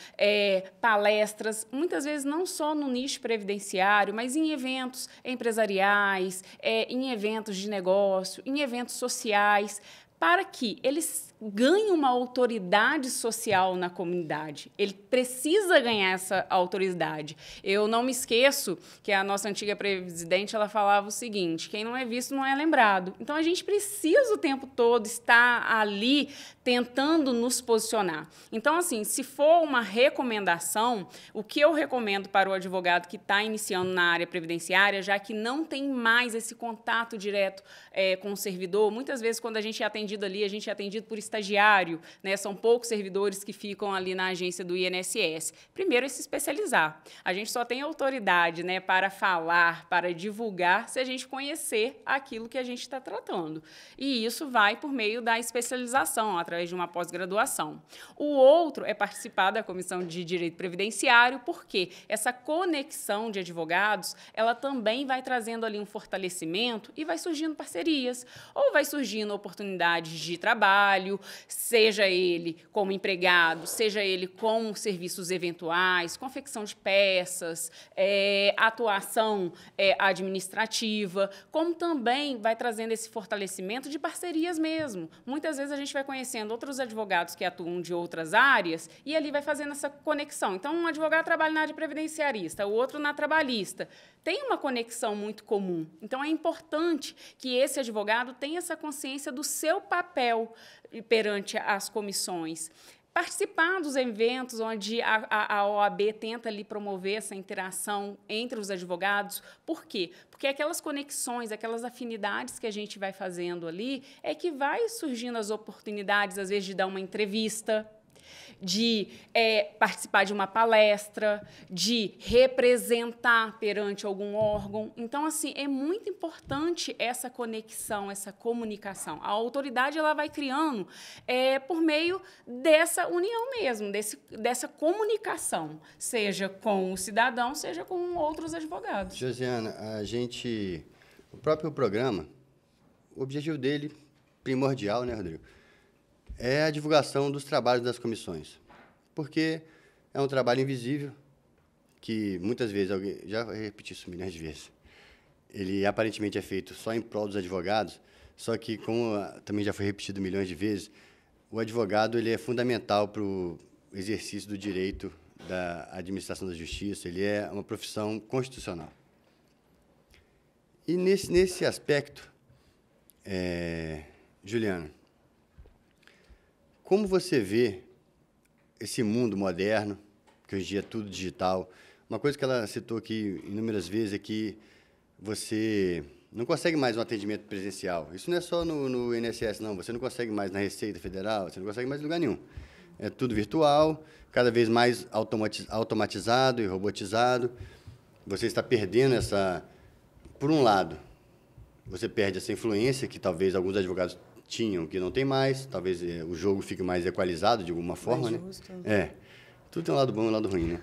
palestras, muitas vezes não só no nicho previdenciário, mas em eventos empresariais, em eventos de negócio, em eventos sociais, para que eles ganhem uma autoridade social na comunidade. Ele precisa ganhar essa autoridade. Eu não me esqueço que a nossa antiga presidente ela falava o seguinte: quem não é visto não é lembrado. Então, a gente precisa o tempo todo estar ali tentando nos posicionar. Então, assim, se for uma recomendação, o que eu recomendo para o advogado que está iniciando na área previdenciária, já que não tem mais esse contato direto com o servidor, muitas vezes, quando a gente é atendido ali, a gente é atendido por estagiário, né? São poucos servidores que ficam ali na agência do INSS. Primeiro é se especializar. A gente só tem autoridade, né, para falar, para divulgar, se a gente conhecer aquilo que a gente está tratando. E isso vai por meio da especialização, através de uma pós-graduação. O outro é participar da Comissão de Direito Previdenciário, porque essa conexão de advogados, ela também vai trazendo ali um fortalecimento e vai surgindo parcerias, ou vai surgindo oportunidades de trabalho, seja ele como empregado, seja ele com serviços eventuais, confecção de peças, atuação administrativa, como também vai trazendo esse fortalecimento de parcerias mesmo. Muitas vezes a gente vai conhecendo outros advogados que atuam de outras áreas e ali vai fazendo essa conexão. Então, um advogado trabalha na área previdenciarista, o outro na trabalhista. Tem uma conexão muito comum. Então, é importante que esse advogado tenha essa consciência do seu papel perante as comissões. Participar dos eventos onde a OAB tenta ali promover essa interação entre os advogados. Por quê? Porque aquelas conexões, aquelas afinidades que a gente vai fazendo ali é que vai surgindo as oportunidades, às vezes, de dar uma entrevista, de participar de uma palestra, de representar perante algum órgão. Então, assim, é muito importante essa conexão, essa comunicação. A autoridade ela vai criando por meio dessa união mesmo, dessa comunicação, seja com o cidadão, seja com outros advogados. Josiana, o próprio programa, o objetivo dele, primordial, né, Rodrigo? É a divulgação dos trabalhos das comissões, porque é um trabalho invisível que, muitas vezes, já repeti isso milhões de vezes, ele aparentemente é feito só em prol dos advogados, só que, como também já foi repetido milhões de vezes, o advogado ele é fundamental para o exercício do direito da administração da justiça, ele é uma profissão constitucional. E nesse aspecto, Juliana, como você vê esse mundo moderno, que hoje em dia é tudo digital. Uma coisa que ela citou aqui inúmeras vezes é que você não consegue mais um atendimento presencial. Isso não é só no INSS, não. Você não consegue mais na Receita Federal, você não consegue mais em lugar nenhum. É tudo virtual, cada vez mais automatizado e robotizado. Você está perdendo essa... Por um lado, você perde essa influência que talvez alguns advogados tinham, que não tem mais. Talvez o jogo fique mais equalizado de alguma forma, né? Justo. Tudo tem um lado bom e um lado ruim, né?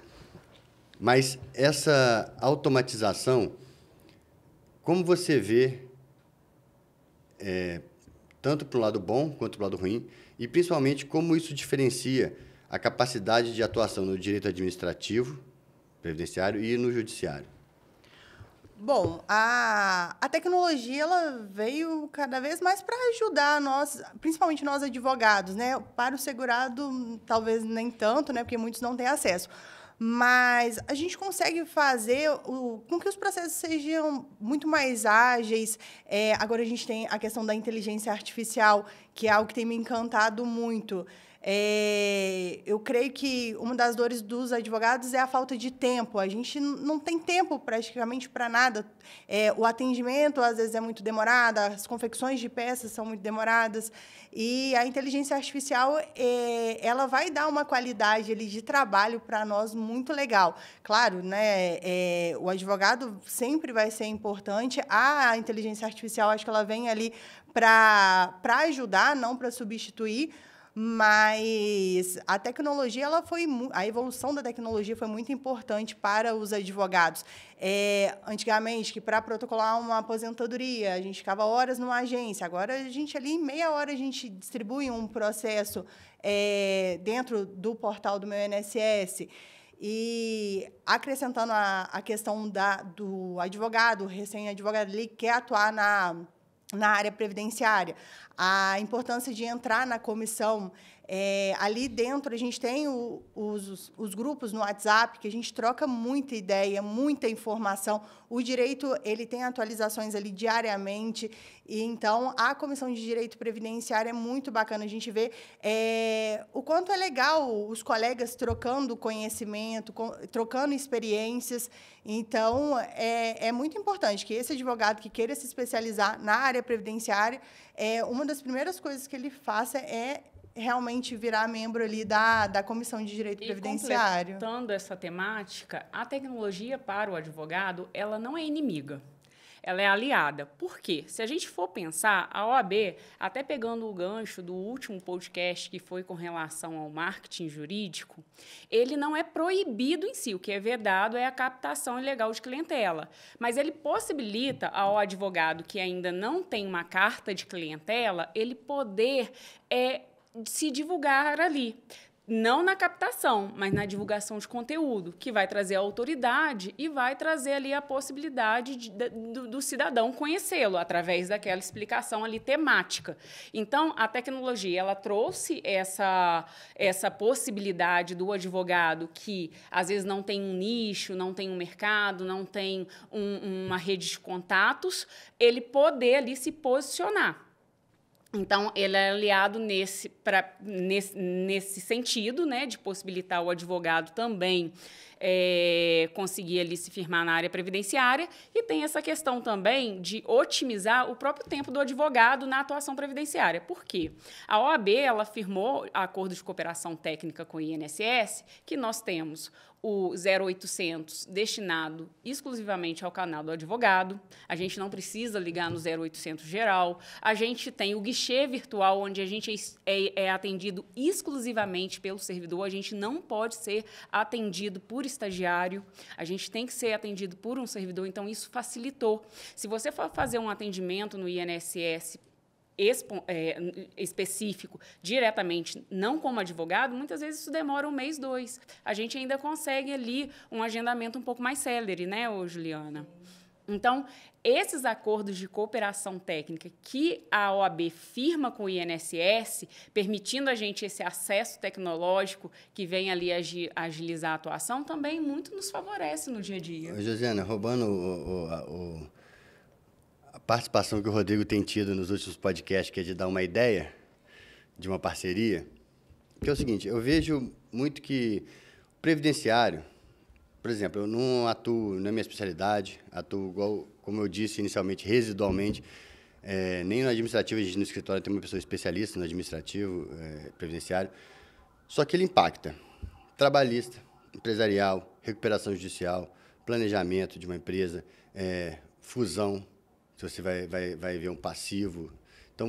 Mas essa automatização, como você vê, tanto para o lado bom quanto para o lado ruim, e principalmente como isso diferencia a capacidade de atuação no direito administrativo, previdenciário e no judiciário? Bom, a tecnologia ela veio cada vez mais para ajudar nós, principalmente nós advogados, né? Para o segurado, talvez nem tanto, né? Porque muitos não têm acesso. Mas a gente consegue fazer com que os processos sejam muito mais ágeis. Agora a gente tem a questão da inteligência artificial, que é algo que tem me encantado muito. Eu creio que uma das dores dos advogados é a falta de tempo. A gente não tem tempo praticamente para nada. O atendimento, às vezes, é muito demorado, as confecções de peças são muito demoradas. E a inteligência artificial ela vai dar uma qualidade ali, de trabalho para nós muito legal. Claro, né, o advogado sempre vai ser importante. A inteligência artificial, acho que ela vem ali para ajudar, não para substituir. Mas a tecnologia, a evolução da tecnologia foi muito importante para os advogados. Antigamente, que para protocolar uma aposentadoria, a gente ficava horas numa agência. Agora, a gente ali, em meia hora, a gente distribui um processo dentro do portal do meu INSS. E acrescentando a questão do advogado, recém-advogado ali, que quer atuar na área previdenciária, a importância de entrar na comissão. Ali dentro, a gente tem os grupos no WhatsApp, que a gente troca muita ideia, muita informação. O direito ele tem atualizações ali diariamente. E, então, a Comissão de Direito Previdenciário é muito bacana. A gente vê o quanto é legal os colegas trocando conhecimento, trocando experiências. Então, é muito importante que esse advogado que queira se especializar na área previdenciária, uma das primeiras coisas que ele faça é realmente virar membro ali da Comissão de Direito Previdenciário. Completando essa temática, a tecnologia para o advogado, ela não é inimiga. Ela é aliada. Por quê? Se a gente for pensar, a OAB, até pegando o gancho do último podcast que foi com relação ao marketing jurídico, ele não é proibido em si. O que é vedado é a captação ilegal de clientela. Mas ele possibilita ao advogado que ainda não tem uma carta de clientela, ele poder se divulgar ali. Não na captação, mas na divulgação de conteúdo, que vai trazer a autoridade e vai trazer ali a possibilidade do cidadão conhecê-lo através daquela explicação ali temática. Então, a tecnologia ela trouxe essa possibilidade do advogado que, às vezes, não tem um nicho, não tem um mercado, não tem uma rede de contatos, ele poder ali se posicionar. Então, ele é aliado nesse sentido, né, de possibilitar o advogado também conseguir ali se firmar na área previdenciária, e tem essa questão também de otimizar o próprio tempo do advogado na atuação previdenciária. Por quê? A OAB ela firmou acordo de cooperação técnica com o INSS, que nós temos o 0800 destinado exclusivamente ao canal do advogado. A gente não precisa ligar no 0800 geral. A gente tem o guichê virtual, onde a gente é atendido exclusivamente pelo servidor. A gente não pode ser atendido por estagiário. A gente tem que ser atendido por um servidor. Então, isso facilitou. Se você for fazer um atendimento no INSS específico, diretamente, não como advogado, muitas vezes isso demora 1 mês, 2. A gente ainda consegue ali um agendamento um pouco mais célere, né, Juliana? Então, esses acordos de cooperação técnica que a OAB firma com o INSS, permitindo a gente esse acesso tecnológico que vem ali agilizar a atuação, também muito nos favorece no dia a dia. Josiana, roubando a participação que o Rodrigo tem tido nos últimos podcasts, que é de dar uma ideia de uma parceria, que é o seguinte, eu vejo muito que o previdenciário, por exemplo, eu não atuo na minha especialidade, atuo, igual, como eu disse inicialmente, residualmente. Nem no administrativo, a gente no escritório tem uma pessoa especialista no administrativo, previdenciário. Só que ele impacta trabalhista, empresarial, recuperação judicial, planejamento de uma empresa, fusão, se você vai ver um passivo. Então,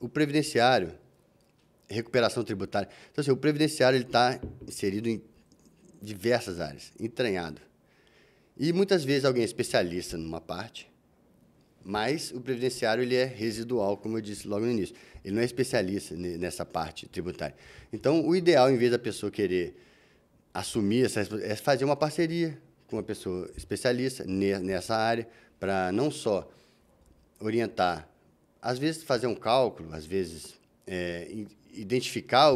o previdenciário, recuperação tributária. Então, assim, o previdenciário está inserido em diversas áreas, entranhado. E, muitas vezes, alguém é especialista numa parte, mas o previdenciário ele é residual, como eu disse logo no início. Ele não é especialista nessa parte tributária. Então, o ideal, em vez da pessoa querer assumir essa responsabilidade, é fazer uma parceria com uma pessoa especialista nessa área, para não só orientar, às vezes fazer um cálculo, às vezes identificar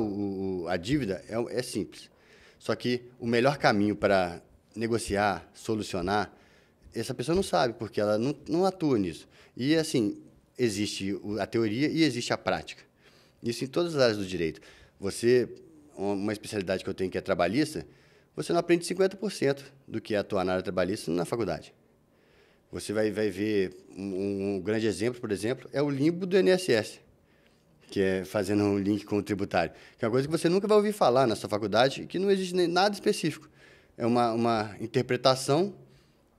a dívida é simples. Só que o melhor caminho para negociar, solucionar, essa pessoa não sabe, porque ela não atua nisso. E, assim, existe a teoria e existe a prática. Isso em todas as áreas do direito. Uma especialidade que eu tenho que é trabalhista, você não aprende 50% do que é atuar na área trabalhista na faculdade. Você vai ver um grande exemplo, por exemplo, é o limbo do INSS, que é fazendo um link com o tributário, que é uma coisa que você nunca vai ouvir falar na sua faculdade, que não existe nada específico. É uma interpretação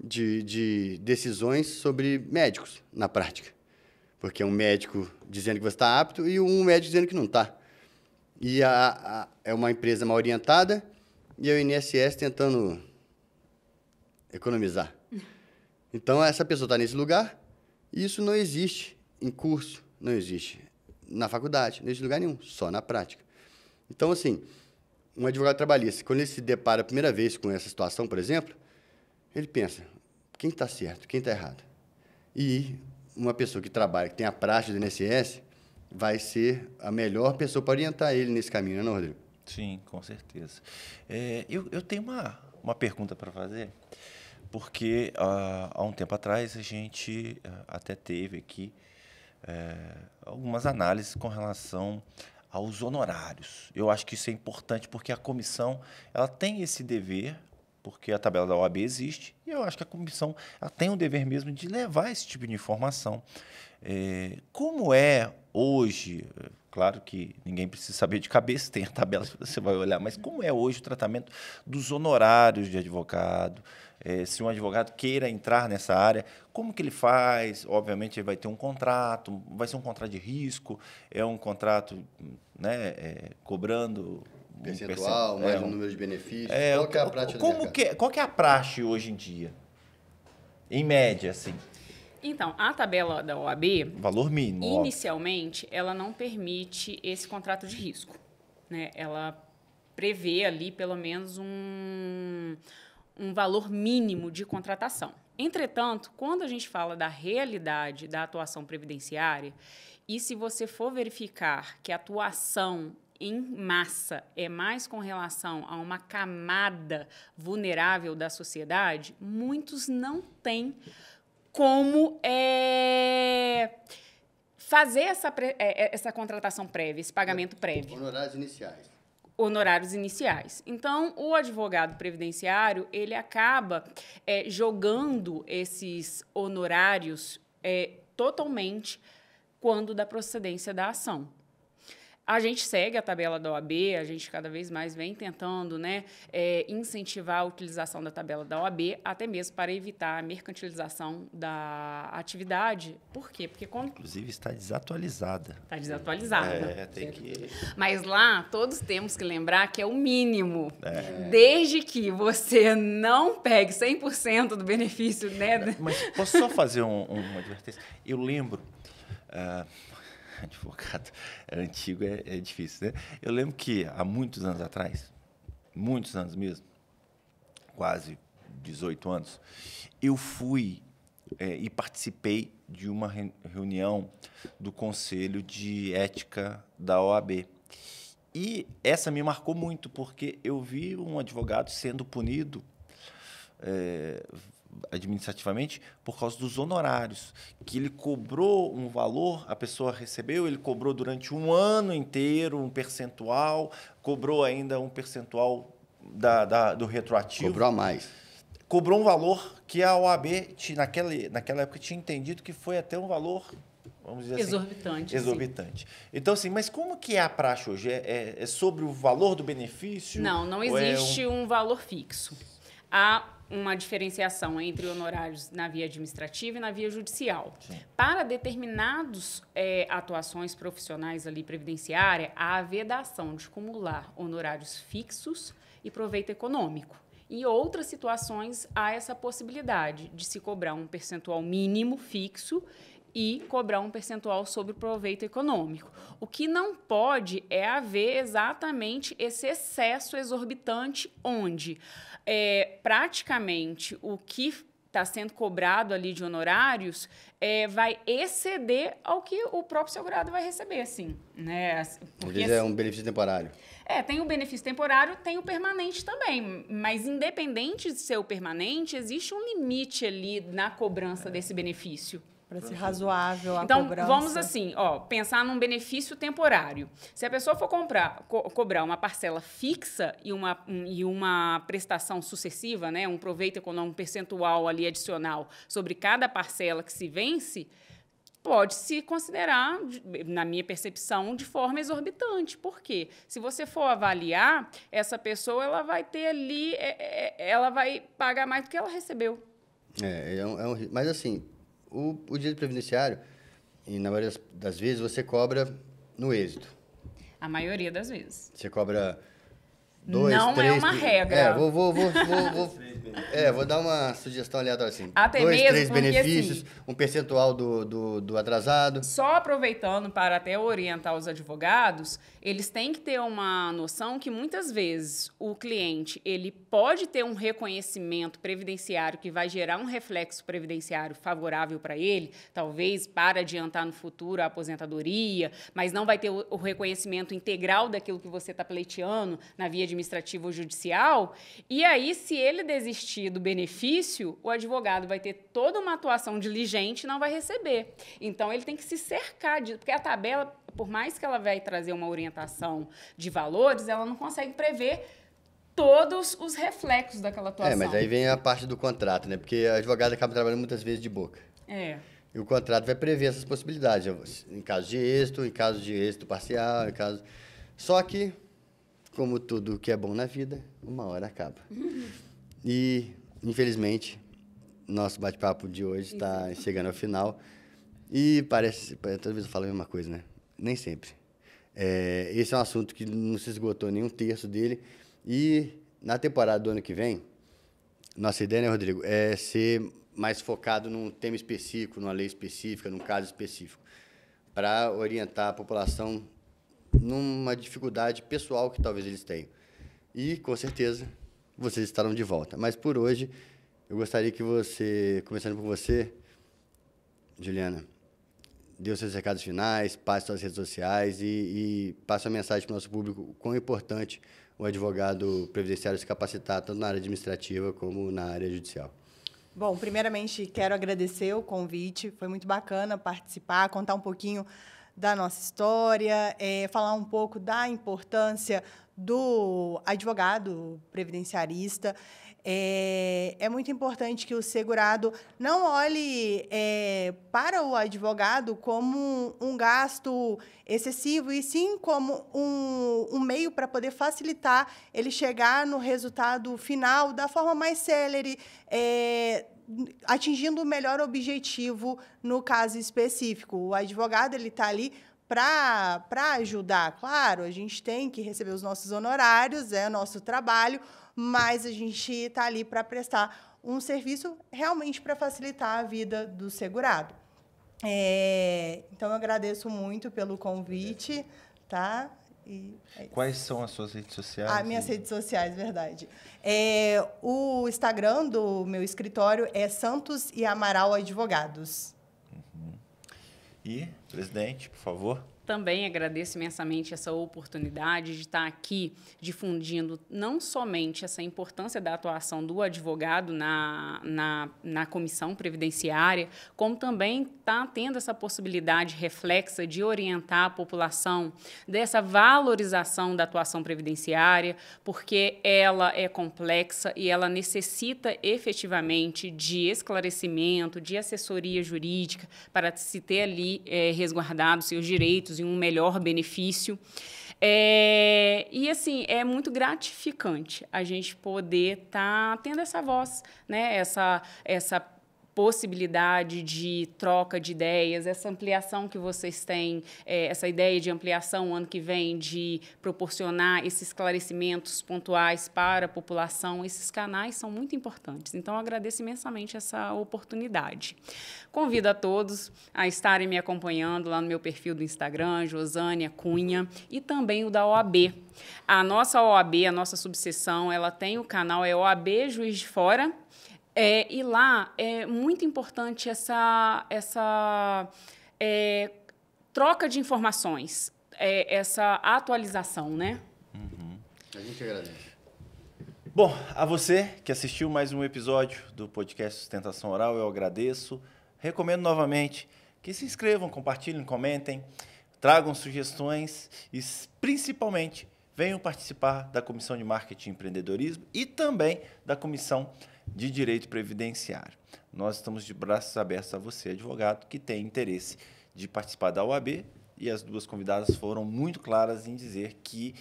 de decisões sobre médicos, na prática. Porque é um médico dizendo que você está apto e um médico dizendo que não está. E é uma empresa mal orientada e é o INSS tentando economizar. Então, essa pessoa está nesse lugar e isso não existe em curso, não existe na faculdade, não existe em lugar nenhum, só na prática. Então, assim, um advogado trabalhista, quando ele se depara a primeira vez com essa situação, por exemplo, ele pensa, quem está certo, quem está errado? E uma pessoa que trabalha, que tem a prática do INSS, vai ser a melhor pessoa para orientar ele nesse caminho, não é, Rodrigo? Sim, com certeza. Eu tenho uma pergunta para fazer, porque há um tempo atrás a gente até teve aqui algumas análises com relação aos honorários. Eu acho que isso é importante porque a comissão ela tem esse dever, porque a tabela da OAB existe, e eu acho que a comissão ela tem o dever mesmo de levar esse tipo de informação. Como é hoje, claro que ninguém precisa saber de cabeça, tem a tabela que você vai olhar, mas como é hoje o tratamento dos honorários de advogado? Se um advogado queira entrar nessa área, como que ele faz? Obviamente, ele vai ter um contrato, vai ser um contrato de risco, é um contrato, né, cobrando percentual, mais um número de benefícios. Qual que é a prática do mercado? Qual que é a praxe hoje em dia? Em média, assim. Então, a tabela da OAB, valor mínimo, inicialmente, ela não permite esse contrato de risco, né? Ela prevê ali, pelo menos, um valor mínimo de contratação. Entretanto, quando a gente fala da realidade da atuação previdenciária, e se você for verificar que a atuação em massa é mais com relação a uma camada vulnerável da sociedade, muitos não têm como fazer essa contratação prévia, esse pagamento prévio. Honorários iniciais. Então, o advogado previdenciário, ele acaba jogando esses honorários totalmente quando da procedência da ação. A gente segue a tabela da OAB, a gente cada vez mais vem tentando, né, incentivar a utilização da tabela da OAB, até mesmo para evitar a mercantilização da atividade. Por quê? Porque inclusive está desatualizada. Está desatualizada. Tem que... Mas lá todos temos que lembrar que é o mínimo. Desde que você não pegue 100% do benefício, né? Mas posso só fazer uma advertência? Eu lembro... advogado antigo é difícil, né? Eu lembro que há muitos anos atrás, muitos anos mesmo, quase 18 anos, eu fui e participei de uma reunião do Conselho de Ética da OAB. E essa me marcou muito, porque eu vi um advogado sendo punido administrativamente por causa dos honorários, que ele cobrou um valor, a pessoa recebeu, ele cobrou durante um ano inteiro um percentual, cobrou ainda um percentual do retroativo. Cobrou a mais. Cobrou um valor que a OAB, naquela época, tinha entendido que foi até um valor, vamos dizer exorbitante. assim... Exorbitante. Então, assim, mas como que é a praxe hoje? É sobre o valor do benefício? Não existe um valor fixo. Há uma diferenciação entre honorários na via administrativa e na via judicial. Sim. Para determinadas atuações profissionais ali previdenciária, há a vedação de acumular honorários fixos e proveito econômico. Em outras situações, há essa possibilidade de se cobrar um percentual mínimo fixo e cobrar um percentual sobre proveito econômico. O que não pode é haver exatamente esse excesso exorbitante onde praticamente o que está sendo cobrado ali de honorários vai exceder ao que o próprio segurado vai receber, assim, né? Às vezes é um benefício temporário. Tem o benefício temporário, tem o permanente também, mas independente de ser o permanente, existe um limite ali na cobrança desse benefício. Para ser razoável a então, cobrança. vamos assim, pensar num benefício temporário. Se a pessoa for cobrar uma parcela fixa e uma prestação sucessiva, né, um proveito econômico percentual ali adicional sobre cada parcela que se vence, pode-se considerar, na minha percepção, de forma exorbitante. Por quê? Se você for avaliar, essa pessoa ela vai ter ali, ela vai pagar mais do que ela recebeu. Mas assim... O direito previdenciário, e na maioria das vezes, você cobra no êxito. A maioria das vezes. Você cobra 2, 3... Não é uma regra. Vou dar uma sugestão aleatória assim. Até 2, mesmo 3 porque, benefícios, assim, um percentual do atrasado. Só aproveitando para até orientar os advogados, eles têm que ter uma noção que muitas vezes o cliente ele pode ter um reconhecimento previdenciário que vai gerar um reflexo previdenciário favorável para ele, talvez para adiantar no futuro a aposentadoria, mas não vai ter o reconhecimento integral daquilo que você está pleiteando na via administrativa ou judicial. E aí, se ele desistir do benefício, o advogado vai ter toda uma atuação diligente e não vai receber. Então, ele tem que se cercar disso, porque a tabela, por mais que ela vai trazer uma orientação de valores, ela não consegue prever todos os reflexos daquela atuação. Mas aí vem a parte do contrato, né? Porque a advogada acaba trabalhando muitas vezes de boca. E o contrato vai prever essas possibilidades, em caso de êxito parcial, Só que, como tudo que é bom na vida, uma hora acaba. E, infelizmente, nosso bate-papo de hoje está chegando ao final. E toda vez eu falo a mesma coisa, né? Nem sempre. Esse é um assunto que não se esgotou nem um terço dele. E, na temporada do ano que vem, nossa ideia, né, Rodrigo, é ser mais focado num tema específico, numa lei específica, num caso específico, para orientar a população numa dificuldade pessoal que talvez eles tenham. E, com certeza, vocês estarão de volta. Mas, por hoje, eu gostaria que você, começando por você, Juliana, dê os seus recados finais, passe suas redes sociais e passe a mensagem para o nosso público o quão importante o advogado previdenciário se capacitar, tanto na área administrativa como na área judicial. Bom, primeiramente, quero agradecer o convite. Foi muito bacana participar, contar um pouquinho da nossa história, falar um pouco da importância do advogado previdenciarista. É muito importante que o segurado não olhe para o advogado como um gasto excessivo, e sim como um meio para poder facilitar ele chegar no resultado final da forma mais célere, atingindo o melhor objetivo no caso específico. O advogado ele está ali para ajudar. Claro, a gente tem que receber os nossos honorários, é nosso trabalho, mas a gente está ali para prestar um serviço realmente para facilitar a vida do segurado. Então, eu agradeço muito pelo convite, tá? Quais são as suas redes sociais? Minhas redes sociais, verdade. O Instagram do meu escritório é Santos e Amaral Advogados. E, presidente, por favor. Também agradeço imensamente essa oportunidade de estar aqui difundindo não somente essa importância da atuação do advogado na comissão previdenciária, como também estar tendo essa possibilidade reflexa de orientar a população dessa valorização da atuação previdenciária, porque ela é complexa e ela necessita efetivamente de esclarecimento, de assessoria jurídica para se ter ali resguardados seus direitos e um melhor benefício. E, assim, é muito gratificante a gente poder estar tendo essa voz, né? Essa possibilidade de troca de ideias, essa ampliação que vocês têm, essa ideia de ampliação ano que vem, de proporcionar esses esclarecimentos pontuais para a população, esses canais são muito importantes. Então, eu agradeço imensamente essa oportunidade. Convido a todos a estarem me acompanhando lá no meu perfil do Instagram, Josânia Cunha, e também o da OAB. A nossa OAB, a nossa subseção, ela tem o canal, é OAB Juiz de Fora. E lá é muito importante essa troca de informações, essa atualização, né? Uhum. A gente agradece. Bom, a você que assistiu mais um episódio do podcast Sustentação Oral, eu agradeço. Recomendo novamente que se inscrevam, compartilhem, comentem, tragam sugestões e, principalmente, venham participar da Comissão de Marketing e Empreendedorismo e também da Comissão de Direito Previdenciário. Nós estamos de braços abertos a você, advogado, que tem interesse de participar da OAB, e as duas convidadas foram muito claras em dizer que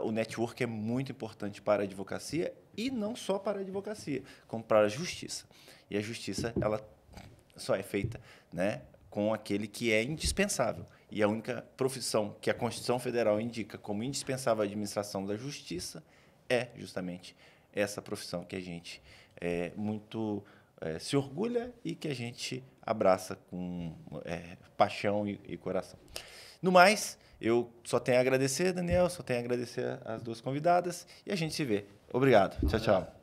o network é muito importante para a advocacia, e não só para a advocacia, como para a justiça. E a justiça, ela só é feita, né, com aquele que é indispensável. E a única profissão que a Constituição Federal indica como indispensável à administração da justiça é justamente essa profissão que a gente muito se orgulha e que a gente abraça com paixão e coração. No mais, eu só tenho a agradecer, Daniel, só tenho a agradecer as duas convidadas e a gente se vê. Obrigado. Tchau, tchau.